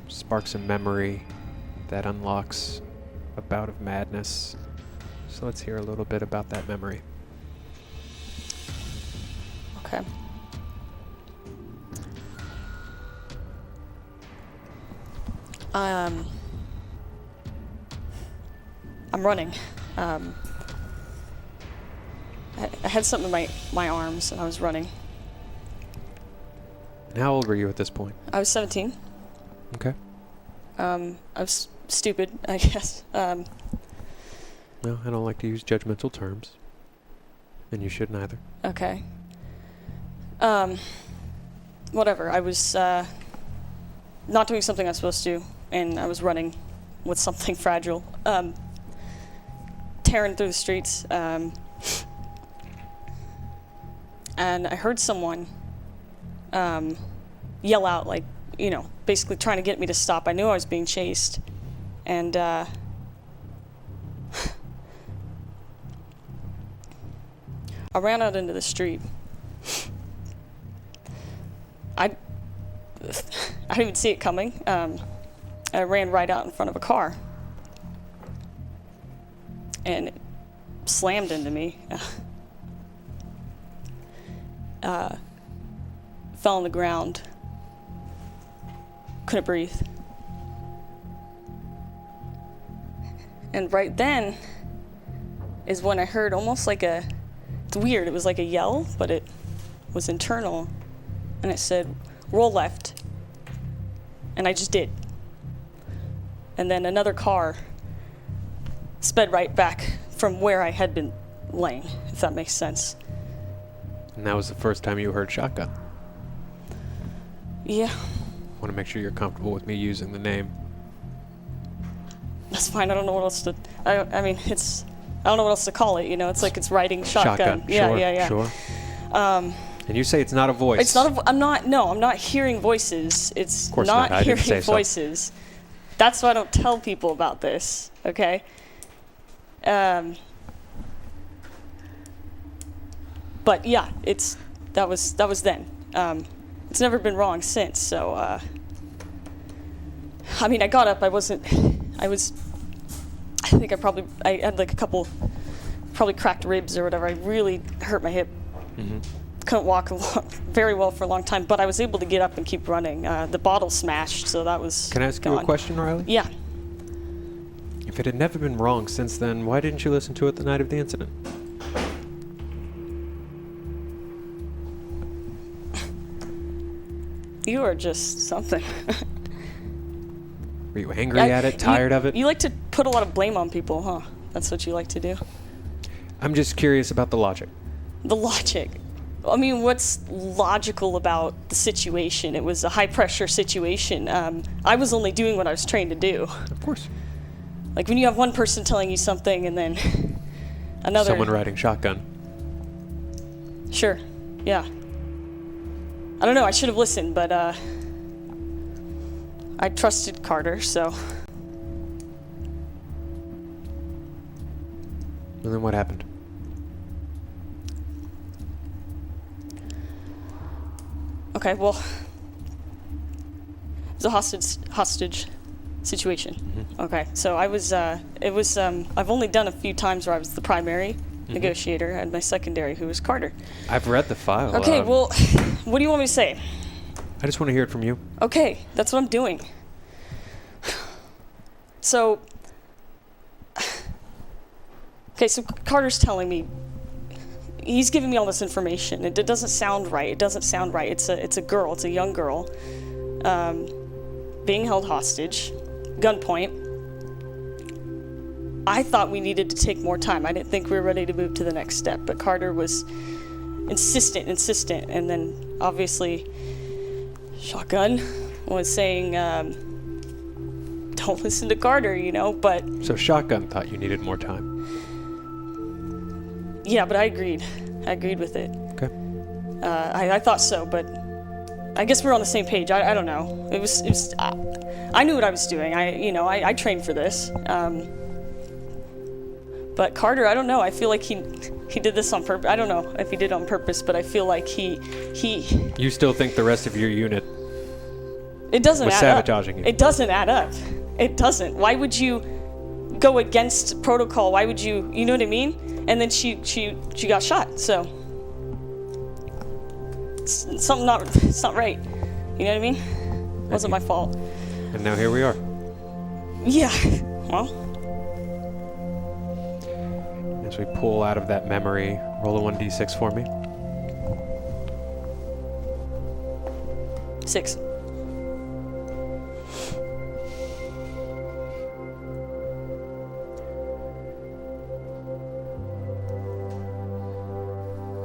sparks a memory that unlocks a bout of madness. So let's hear a little bit about that memory. Okay. I'm running. I had something in my arms, and I was running. And how old were you at this point? I was 17. Okay. I was stupid, I guess. No, I don't like to use judgmental terms. And you shouldn't either. Okay. Whatever. I was not doing something I was supposed to, and I was running with something fragile. Tearing through the streets. And I heard someone yell out, like, you know, basically trying to get me to stop. I knew I was being chased. And I ran out into the street. I didn't even see it coming. I ran right out in front of a car. And it slammed into me. Fell on the ground. Couldn't breathe. And right then is when I heard almost like it's weird, it was like a yell, but it was internal. And it said, roll left. And I just did. And then another car sped right back from where I had been laying, if that makes sense. And that was the first time you heard shotgun. Yeah, Want to make sure you're comfortable with me using the name. that's fine. I don't know what else to. I mean, I don't know what else to call it. You know, it's like it's riding shotgun. Yeah, sure, yeah. Sure. And you say it's not a voice. It's not. I'm not hearing voices. It's Of course not. I didn't say hearing so. voices. That's why I don't tell people about this. Okay. But yeah, that was then. It's never been wrong since. So, I mean, I got up. I think I had like a couple, probably cracked ribs or whatever. I really hurt my hip. Mm-hmm. Couldn't walk very well for a long time, but I was able to get up and keep running. The bottle smashed, so that was Can I ask you a question, Riley? Yeah. If it had never been wrong since then, why didn't you listen to it the night of the incident? You are just something. Were you angry at it? Tired of it? You like to put a lot of blame on people, huh? That's what you like to do. I'm just curious about the logic. The logic. I mean, what's logical about the situation? It was a high-pressure situation. I was only doing what I was trained to do. Of course. Like when you have one person telling you something and then another... Someone riding shotgun. Sure, yeah. I don't know, I should have listened, but I trusted Carter, so... And then what happened? Okay, well, it was a hostage situation. Mm-hmm. Okay, so I've only done a few times where I was the primary negotiator and my secondary, who was Carter. I've read the file. Okay, well, what do you want me to say? I just want to hear it from you. Okay, that's what I'm doing. So Carter's telling me, he's giving me all this information. It doesn't sound right. It's a girl. It's a young girl, being held hostage, gunpoint. I thought we needed to take more time. I didn't think we were ready to move to the next step, but Carter was insistent, and then obviously Shotgun was saying, don't listen to Carter, but... So Shotgun thought you needed more time. Yeah, but I agreed. I agreed with it. Okay. I thought so, but I guess we're on the same page. I don't know. It was I knew what I was doing. I trained for this. But Carter, I don't know. I feel like he did this on purpose. I don't know if he did it on purpose, but I feel like he. You still think the rest of your unit It doesn't was add sabotaging up. you? It doesn't add up. It doesn't. Why would you go against protocol? Why would you? You know what I mean? And then she got shot. So it's not right. You know what I mean? It wasn't my fault. And now here we are. Yeah. Well. As we pull out of that memory, roll a 1d6 for me. 6.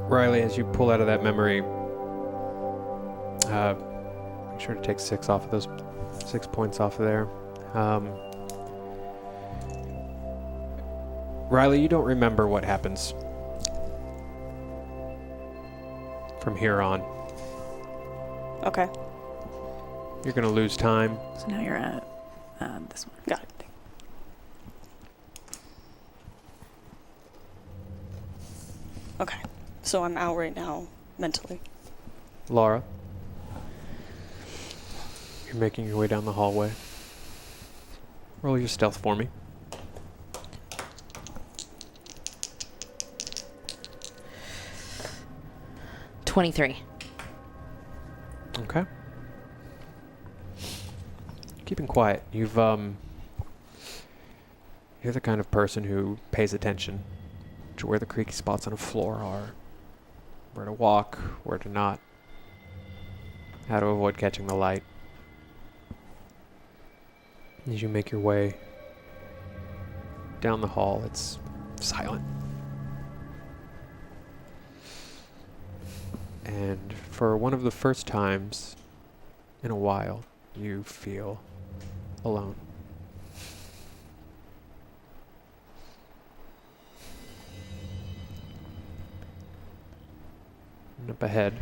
Riley, as you pull out of that memory, make sure to take 6 off of those 6 points off of there. Riley, you don't remember what happens from here on. Okay. You're going to lose time. So now you're at this one. Got it. Okay. So I'm out right now mentally. Laura, you're making your way down the hallway. Roll your stealth for me. $23. Okay. Keeping quiet. You're the kind of person who pays attention to where the creaky spots on a floor are, where to walk, where to not, how to avoid catching the light. As you make your way down the hall, it's silent. And for one of the first times in a while, you feel alone. And up ahead,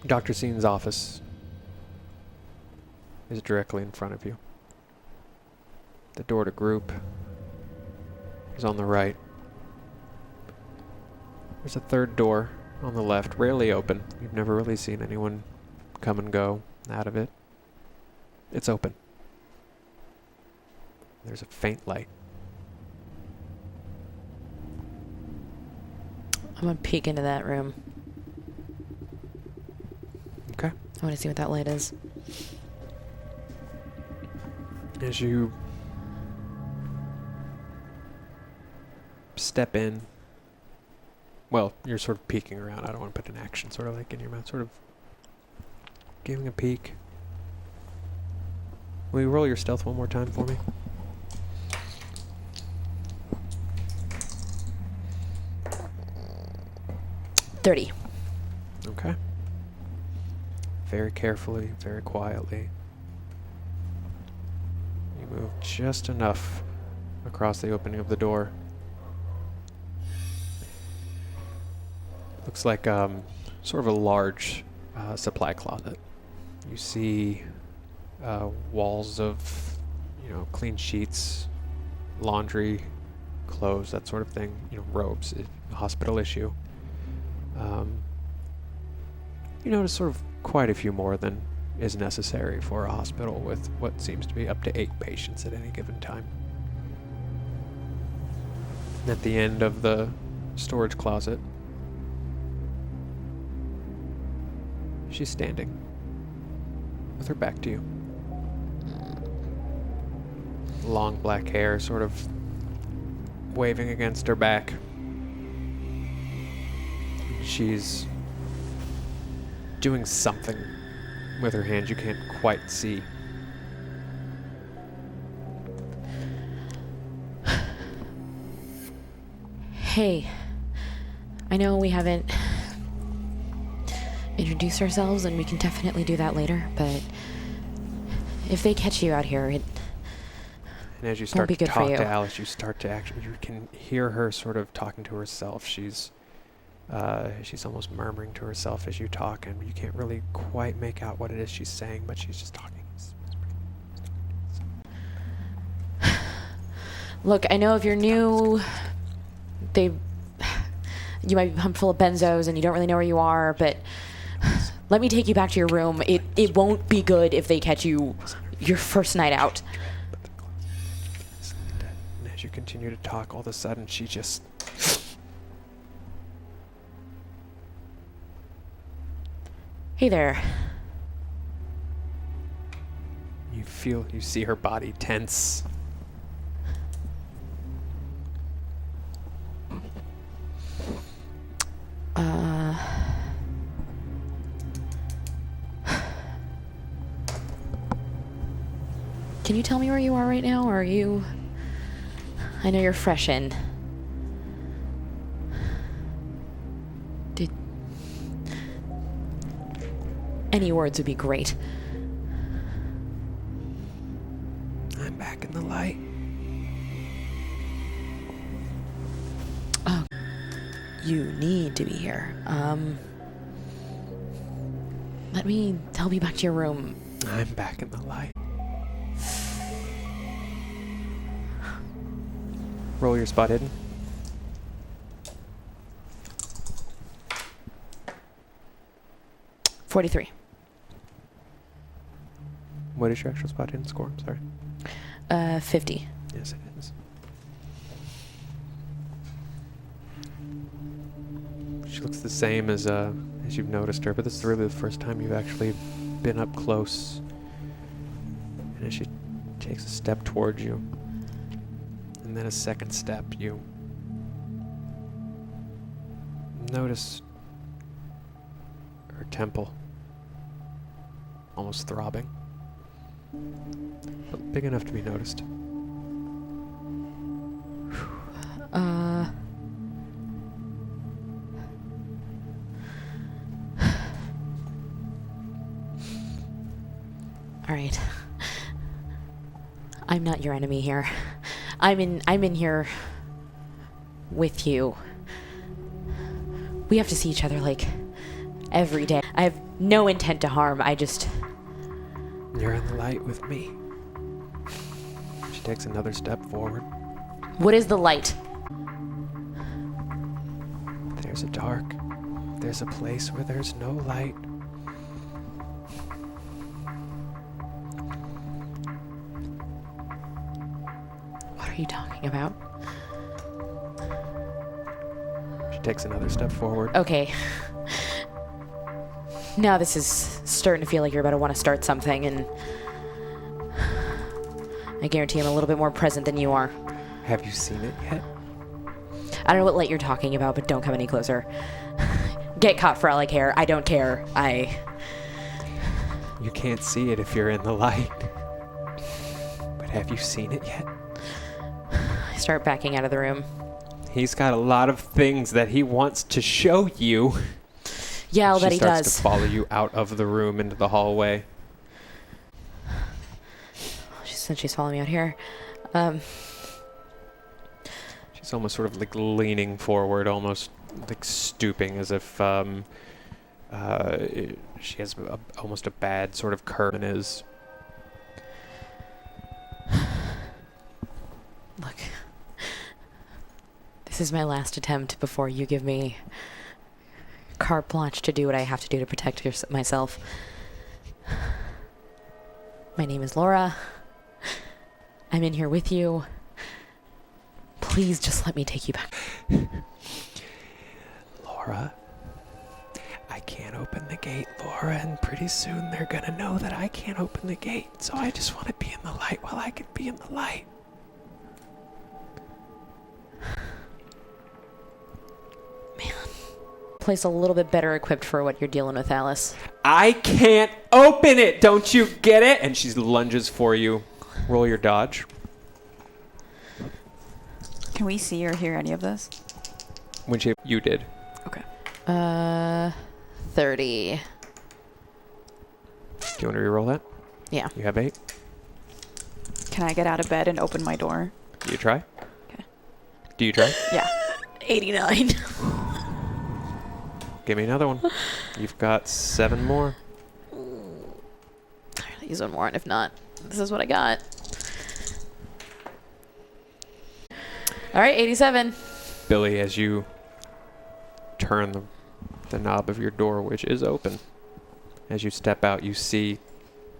Dr. Scene's office is directly in front of you. The door to group is on the right. There's a third door on the left, rarely open. You've never really seen anyone come and go out of it. It's open. There's a faint light. I'm gonna peek into that room. Okay. I want to see what that light is. As you step in, well, you're sort of peeking around. I don't want to put an action sort of like in your mouth, sort of giving a peek. Will you roll your stealth one more time for me? $30. Okay. Very carefully, very quietly. You move just enough across the opening of the door. Looks like sort of a large supply closet. You see walls of, clean sheets, laundry, clothes, that sort of thing. Robes, hospital issue. You notice sort of quite a few more than is necessary for a hospital with what seems to be up to 8 patients at any given time. At the end of the storage closet, she's standing with her back to you. Long black hair sort of waving against her back. She's doing something with her hand you can't quite see. Hey, I know we haven't introduced ourselves, and we can definitely do that later, but if they catch you out here, it And as you start be to good for talk you. to Alice, you start to you can hear her sort of talking to herself. She's almost murmuring to herself as you talk, and you can't really quite make out what it is she's saying, but she's just talking. Look, I know if you're new, you might be pumped full of benzos and you don't really know where you are, but let me take you back to your room. It won't be good if they catch you your first night out. And as you continue to talk, all of a sudden she just... Hey there. You see her body tense. Can you tell me where you are right now, or are you... I know you're fresh in. Any words would be great. I'm back in the light. Oh. You need to be here. Let me help you back to your room. I'm back in the light. Roll your spot hidden. $43. What is your actual spot hidden score? I'm sorry. 50. Yes, it is. She looks the same as you've noticed her, but this is really the first time you've actually been up close. And as she takes a step towards you, and then a second step, you notice her temple almost throbbing, but big enough to be noticed. All right. I'm not your enemy here. I'm in here with you. We have to see each other like every day. I have no intent to harm. You're in the light with me. She takes another step forward. What is the light? There's a place where there's no light. What are you talking about? She takes another step forward. Okay. Now this is starting to feel like you're about to want to start something, and I guarantee I'm a little bit more present than you are. Have you seen it yet? I don't know what light you're talking about, but don't come any closer. Get caught for all I care. I don't care. You can't see it if you're in the light. But have you seen it yet? I start backing out of the room. He's got a lot of things that he wants to show you. Yeah, I'll bet he She starts does. to follow you out of the room into the hallway. Since she's following me out here. She's almost sort of like leaning forward, almost like stooping, as if she has almost a bad sort of curve in his. Look, this is my last attempt before you give me carte blanche to do what I have to do to protect myself. My name is Laura. I'm in here with you. Please just let me take you back. Laura, I can't open the gate, Laura, and pretty soon they're gonna know that I can't open the gate, so I just want to be in the light while I can be in the light. Man. Place a little bit better equipped for what you're dealing with, Alice. I can't open it. Don't you get it? And she lunges for you. Roll your dodge. Can we see or hear any of this? When you did. Okay. 30. Do you want to reroll that? Yeah. You have 8. Can I get out of bed and open my door? Do you try? Okay. Do you try? Yeah. 89. Give me another one. You've got 7 more. I'll use one more, and if not, this is what I got. All right, 87. Billy, as you turn the knob of your door, which is open, as you step out, you see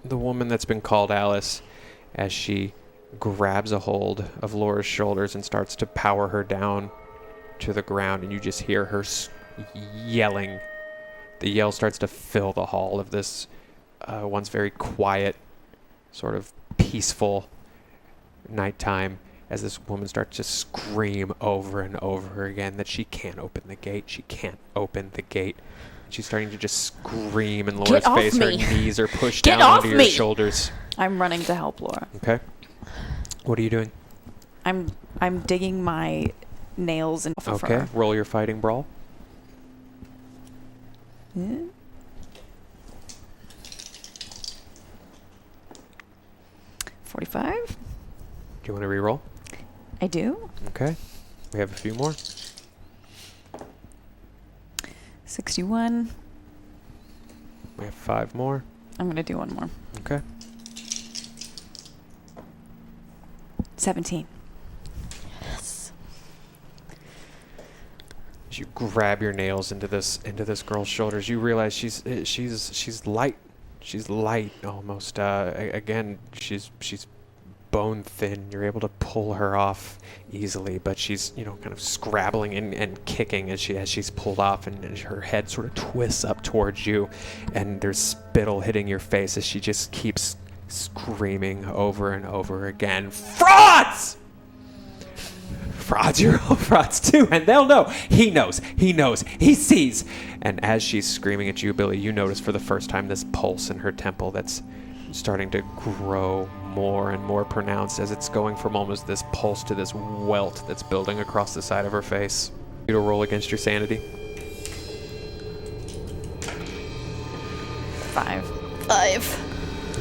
the woman that's been called Alice as she grabs a hold of Laura's shoulders and starts to power her down to the ground, and you just hear her yelling. The yell starts to fill the hall of this once very quiet, sort of peaceful nighttime, as this woman starts to scream over and over again that she can't open the gate. She can't open the gate. She's starting to just scream in Laura's face. Her knees are pushed down onto your shoulders. I'm running to help Laura. Okay. What are you doing? I'm digging my nails in of Okay. her. Roll your fighting brawl. Yeah. 45. Do you want to reroll? I do. Okay. We have a few more. 61. We have 5 more. I'm going to do one more. Okay. 17. Yes. As you grab your nails into this girl's shoulders, you realize she's light. She's light almost. Again, she's bone thin. You're able to pull her off easily, but she's kind of scrabbling and kicking as she's pulled off, and her head sort of twists up towards you, and there's spittle hitting your face as she just keeps screaming over and over again, "Frauds! Frauds, you're all frauds too," and they'll know. He knows, he sees. And as she's screaming at you, Billy, you notice for the first time this pulse in her temple that's starting to grow more and more pronounced, as it's going from almost this pulse to this welt that's building across the side of her face. You to roll against your sanity. 5.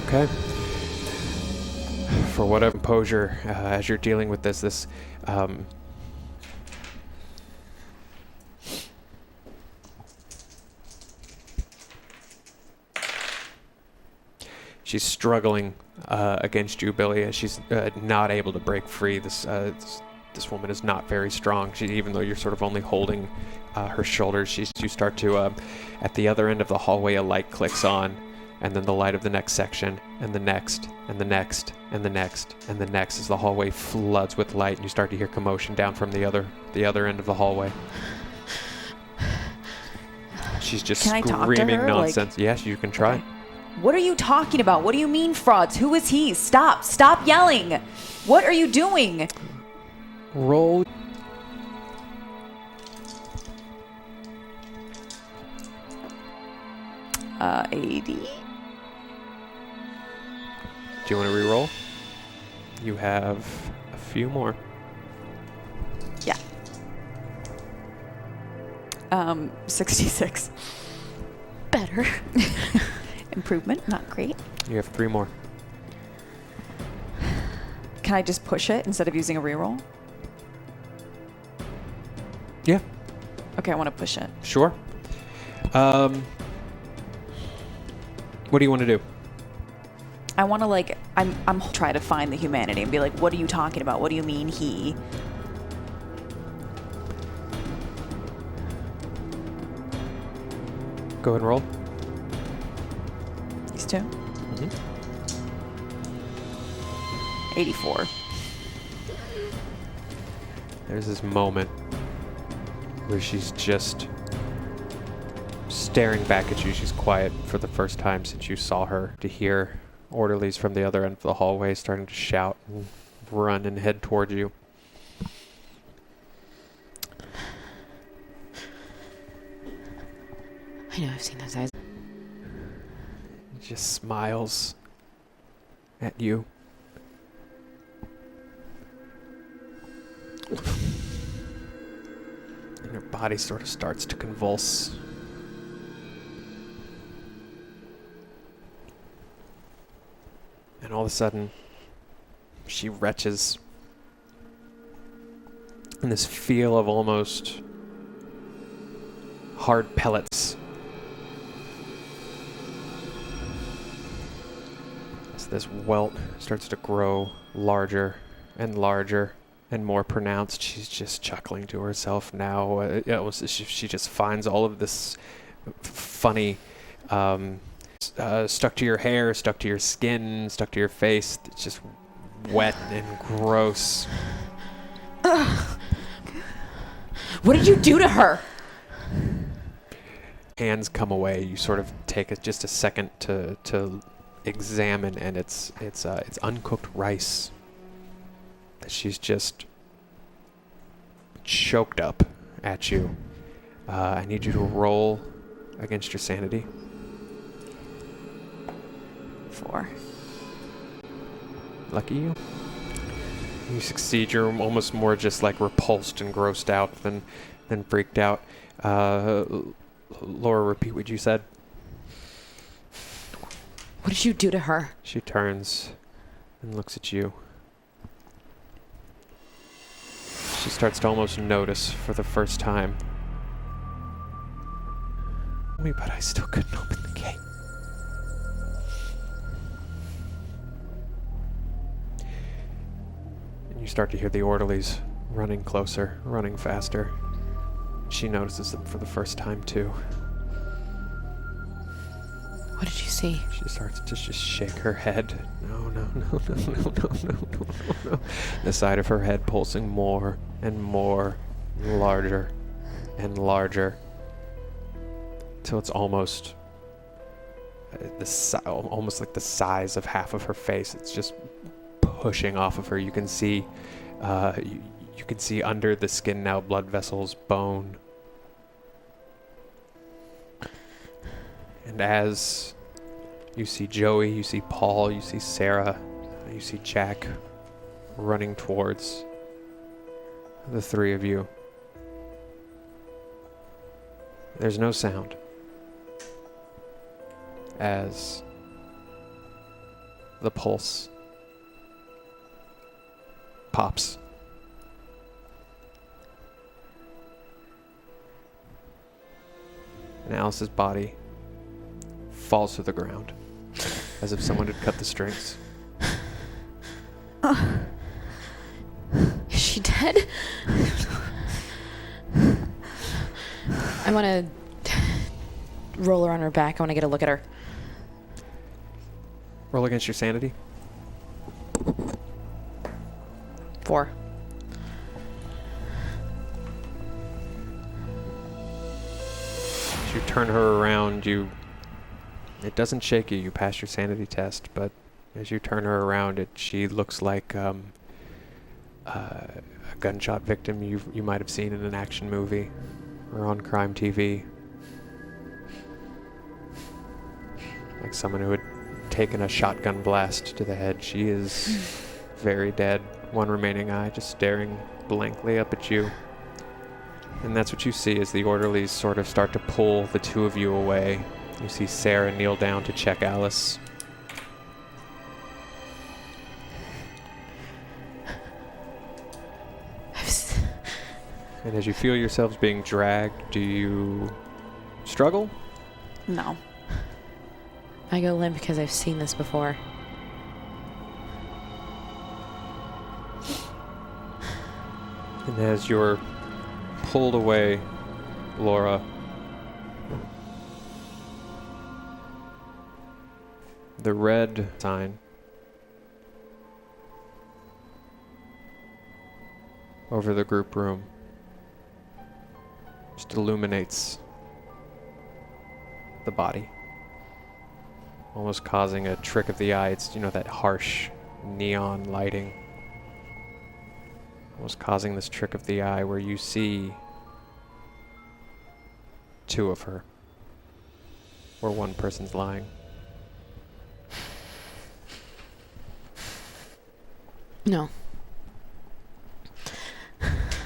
Okay. For whatever composure, as you're dealing with this she's struggling against you, Billy, as she's not able to break free. This woman is not very strong. Even though you're sort of only holding her shoulders, you start to, at the other end of the hallway, a light clicks on, and then the light of the next section, and the next, and the next, and the next, and the next, as the hallway floods with light, and you start to hear commotion down from the other end of the hallway. She's just Can I talk to screaming her? nonsense. Yes, you can try. Okay. What are you talking about? What do you mean frauds? Who is he? Stop yelling. What are you doing? Roll. AD. Do you want to re-roll? You have a few more. Yeah. 66. Better. Improvement, not great. You have 3 more. Can I just push it instead of using a reroll? Yeah, Okay, I want to push it. sure. What do you want to do? I want to I'm try to find the humanity and be like, what are you talking about? What do you mean he? Go ahead and roll. These two? Mm-hmm. 84. There's this moment where she's just staring back at you. She's quiet for the first time since you saw her, to hear orderlies from the other end of the hallway starting to shout and run and head towards you. I know I've seen those eyes. just smiles at you. And her body sort of starts to convulse. And all of a sudden, she retches. And this feel of almost hard pellets. As this welt starts to grow larger and larger and more pronounced, she's just chuckling to herself now. She just finds all of this funny, stuck to your hair, stuck to your skin, stuck to your face. It's just wet and gross. What did you do to her? Hands come away. You sort of take just a second to examine, and it's uncooked rice that she's just choked up at you. I need you to roll against your sanity. 4. Lucky you. You succeed. You're almost more just like repulsed and grossed out than freaked out. Laura, repeat what you said. What did you do to her? She turns and looks at you. She starts to almost notice for the first time. But I still couldn't open the gate. And you start to hear the orderlies running closer, running faster. She notices them for the first time too. What did you see? She starts to just shake her head. No. The side of her head pulsing more and more, larger and larger, till it's almost almost like the size of half of her face. It's just pushing off of her. You can see, you can see under the skin now, blood vessels, bone. And as you see Joey, you see Paul, you see Sarah, you see Jack running towards the three of you. There's no sound as the pulse pops. And Alice's body falls to the ground as if someone had cut the strings. Is she dead? I want to roll her on her back. I want to get a look at her. Roll against your sanity. 4. As you turn her around, it doesn't shake you. You pass your sanity test, but as you turn her around, she looks like a gunshot victim you might have seen in an action movie or on crime TV. Like someone who had taken a shotgun blast to the head. She is very dead. One remaining eye just staring blankly up at you. And that's what you see as the orderlies sort of start to pull the two of you away. You see Sarah kneel down to check Alice. And as you feel yourselves being dragged, do you struggle? No. I go limp because I've seen this before. And as you're pulled away, Laura, the red sign over the group room just illuminates the body, almost causing a trick of the eye. It's, that harsh neon lighting, almost causing this trick of the eye where you see two of her, where one person's lying. No.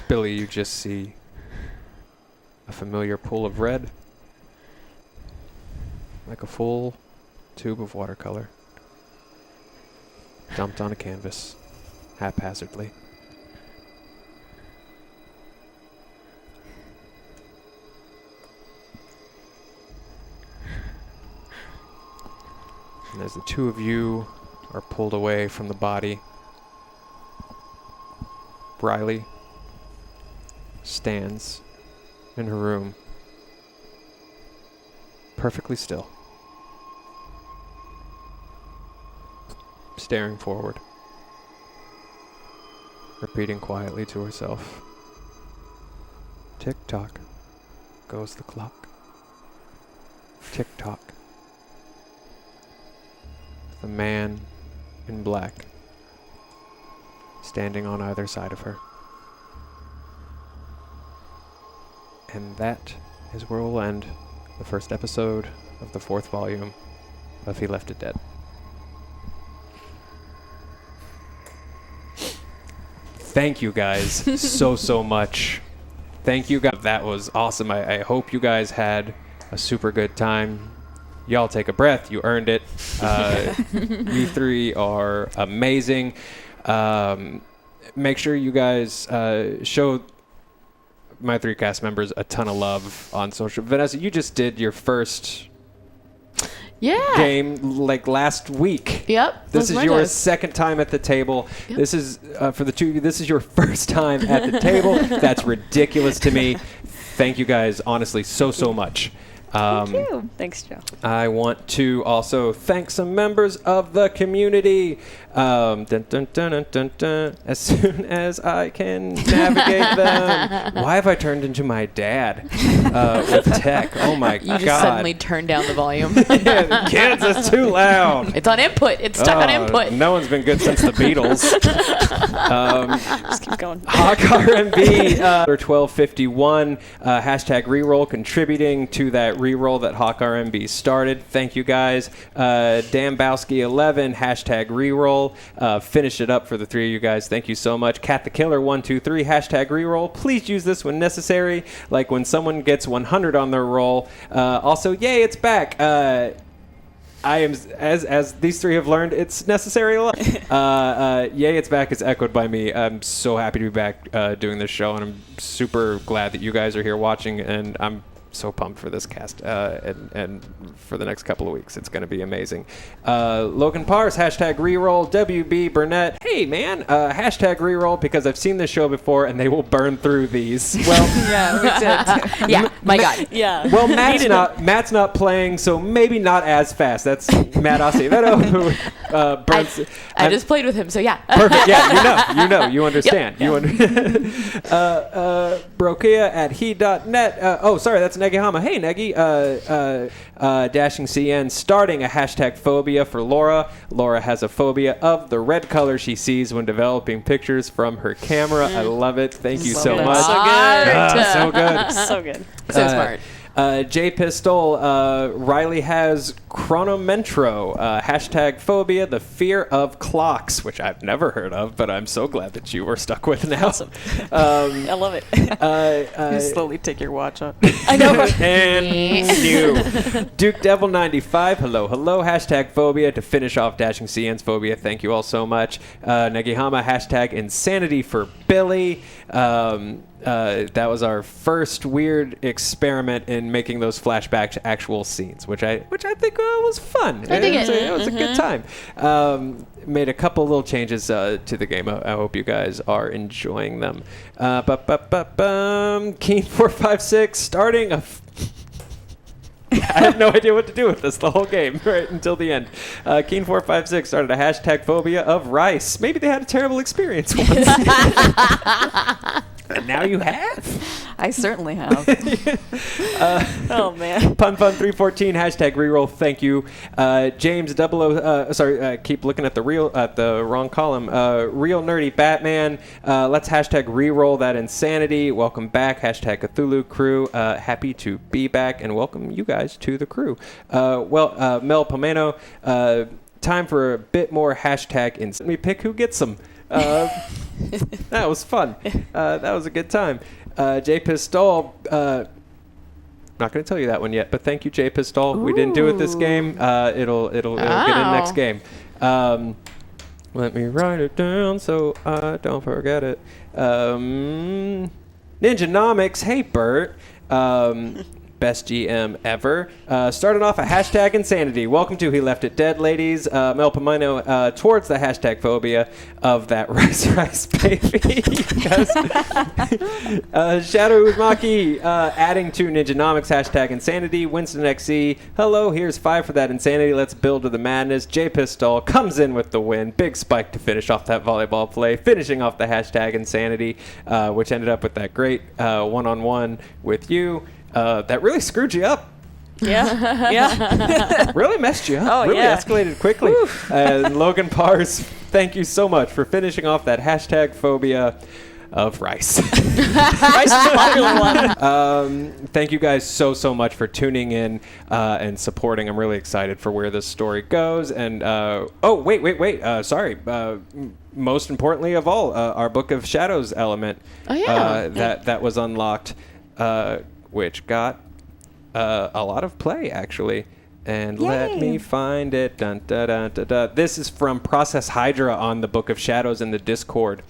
Billy, you just see a familiar pool of red, like a full tube of watercolor, dumped on a canvas, haphazardly. And as the two of you are pulled away from the body, Riley stands in her room, perfectly still, staring forward, repeating quietly to herself, "Tick-tock goes the clock. Tick-tock." The man in black standing on either side of her. And that is where we'll end the first episode of the 4th volume of He Left It Dead. Thank you guys so much. Thank you guys. That was awesome. I hope you guys had a super good time. Y'all take a breath. You earned it. You three are amazing. Make sure you guys show my 3 cast members a ton of love on social. Vanessa, you just did your first game like last week. Yep. This is your second time at the table. Yep. This is for the two of you. This is your first time at the table. That's ridiculous to me. Thank you guys, honestly, so much. Thank you. Thanks, Joe. I want to also thank some members of the community. Dun, dun, dun, dun, dun, dun, as soon as I can navigate them. Why have I turned into my dad with tech? Oh my God. You just suddenly turned down the volume. Kids, it's too loud. It's on input. It's stuck on input. No one's been good since the Beatles. Just keep going. Hawk RMB, 1251, hashtag reroll, contributing to that reroll that Hawk RMB started. Thank you guys. Dambowski11, hashtag reroll. Finish it up for the 3 of you guys. Thank you so much. Cat the Killer 123, hashtag reroll. Please use this when necessary, like when someone gets 100 on their roll. Also, yay, it's back. I am, as these 3 have learned, it's necessary a lot. Yay, it's back is echoed by me. I'm so happy to be back doing this show, and I'm super glad that you guys are here watching, and I'm so pumped for this cast and for the next couple of weeks. It's going to be amazing. Logan Pars, hashtag reroll. WB Burnett, hey man, hashtag reroll because I've seen this show before and they will burn through these. Well, Yeah, we did. Yeah, my God. Yeah. well, Matt's not playing, so maybe not as fast. That's Matt Acevedo who burns. I just played with him, so yeah. Perfect. Yeah, you understand. Yep. Brokia at he.net. Oh, sorry, that's Negihama. Hey, Negi. Dashing CN starting a hashtag phobia for Laura. Laura has a phobia of the red color she sees when developing pictures from her camera. I love it. Thank you so much. So good. So good. So good. So smart. J Pistol, Riley has chronometro, hashtag phobia, the fear of clocks, which I've never heard of, but I'm so glad that you were stuck with now. Awesome. I love it. You slowly take your watch off. I know. And you. Duke Devil 95, hello, hashtag phobia to finish off Dashing CN's phobia. Thank you all so much. Negihama, hashtag insanity for Billy. That was our first weird experiment in making those flashback to actual scenes, which I think was fun. It was a good time. Made a couple little changes to the game. I hope you guys are enjoying them. Keen456 starting a. I have no idea what to do with this the whole game right until the end. Keen456 started a hashtag phobia of rice. Maybe they had a terrible experience once. And now you have. I certainly have. Oh man. Punfun314 hashtag reroll. Thank you, James 00. Keep looking at the wrong column. Real nerdy Batman. Let's hashtag reroll that insanity. Welcome back. Hashtag Cthulhu crew. Happy to be back and welcome you guys to the crew. Mel Pomeno. Time for a bit more hashtag insanity. Pick who gets them. That was fun. That was a good time. J Pistol, not going to tell you that one yet, but thank you, J Pistol. We didn't do it this game. It'll get in next game. Let me write it down so I don't forget it. Ninjanomics, hey Bert. Best GM ever. Started off a hashtag insanity. Welcome to He Left It Dead, ladies. Mel Pomino towards the hashtag phobia of that rice baby. Shadow Uzumaki adding to Ninjanomics hashtag insanity. Winston XC. Hello, here's 5 for that insanity. Let's build to the madness. J Pistol comes in with the win. Big spike to finish off that volleyball play. Finishing off the hashtag insanity, which ended up with that great one-on-one with you. That really screwed you up. Yeah. Really messed you up. Oh, really yeah. escalated quickly. Logan Pars, thank you so much for finishing off that hashtag phobia of rice. Rice is a popular one. Thank you guys so much for tuning in and supporting. I'm really excited for where this story goes. And wait. Sorry. Most importantly of all, our Book of Shadows element. Oh, yeah. That was unlocked. Which got a lot of play, actually. And let me find it. Dun, dun, dun, dun, dun. This is from Process Hydra on the Book of Shadows in the Discord.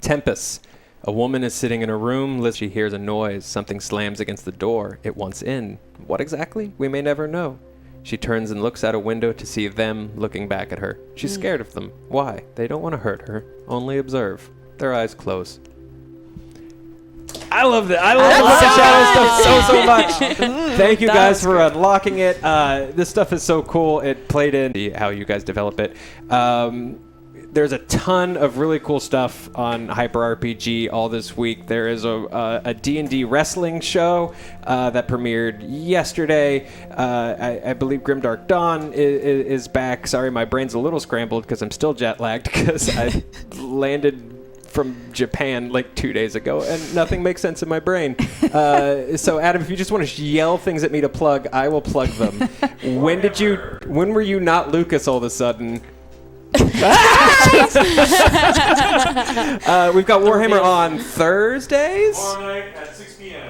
Tempest. A woman is sitting in a room. She hears a noise. Something slams against the door. It wants in. What exactly? We may never know. She turns and looks out a window to see them looking back at her. She's scared of them. Why? They don't want to hurt her. Only observe. Their eyes close. I love that. I love the Shadow stuff so much. Thank you guys for unlocking it. This stuff is so cool. It played in how you guys develop it. There's a ton of really cool stuff on Hyper RPG all this week. There is a D&D wrestling show that premiered yesterday. I believe Grimdark Dawn is back. Sorry, my brain's a little scrambled because I'm still jet lagged because I landed from Japan like 2 days ago, and nothing makes sense in my brain. So, Adam, if you just want to yell things at me to plug, I will plug them. When were you not Lucas all of a sudden? We've got Warhammer on Thursdays.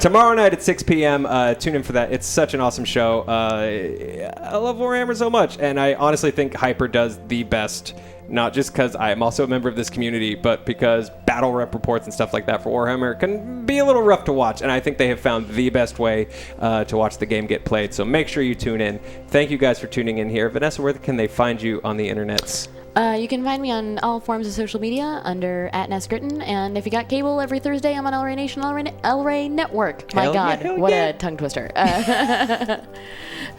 Tomorrow night at 6 p.m. Tune in for that. It's such an awesome show. I love Warhammer so much, and I honestly think Hyper does the best. Not just because I am also a member of this community, but because battle rep reports and stuff like that for Warhammer can be a little rough to watch. And I think they have found the best way to watch the game get played. So make sure you tune in. Thank you guys for tuning in here. Vanessa, where can they find you on the internets? You can find me on all forms of social media under @NSGritton. And if you got cable, every Thursday I'm on El Rey Nation, El Rey Network. My God, what a tongue twister.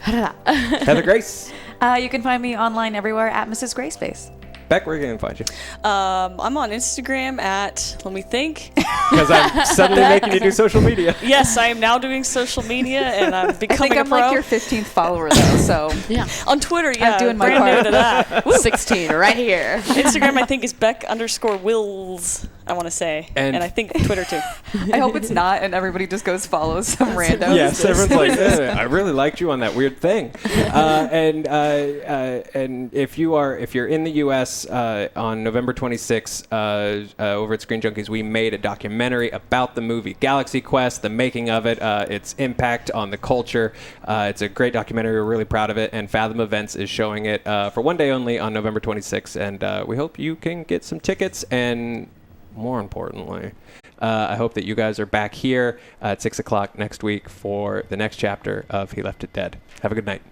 Heather Grace. You can find me online everywhere at Mrs. Grayspace. Beck, where can I find you? I'm on Instagram at, let me think. Because I'm suddenly making you do social media. Yes, I am now doing social media, and I'm becoming I think I'm a pro. like your 15th follower, though, so. Yeah. On Twitter, yeah. I'm doing my brand part. new to that. 16 right here. Instagram, I think, is Beck_Wills, I want to say. And I think Twitter, too. I hope it's not, and everybody just goes follow some random. Yes, everyone's like, I really liked you on that weird thing. And if you're in the U.S. On November 26th, over at Screen Junkies, we made a documentary about the movie Galaxy Quest, the making of it, its impact on the culture. It's a great documentary. We're really proud of it, and Fathom Events is showing it for one day only on November 26th, and we hope you can get some tickets, and more importantly, I hope that you guys are back here at 6 o'clock next week for the next chapter of He Left It Dead. Have a good night.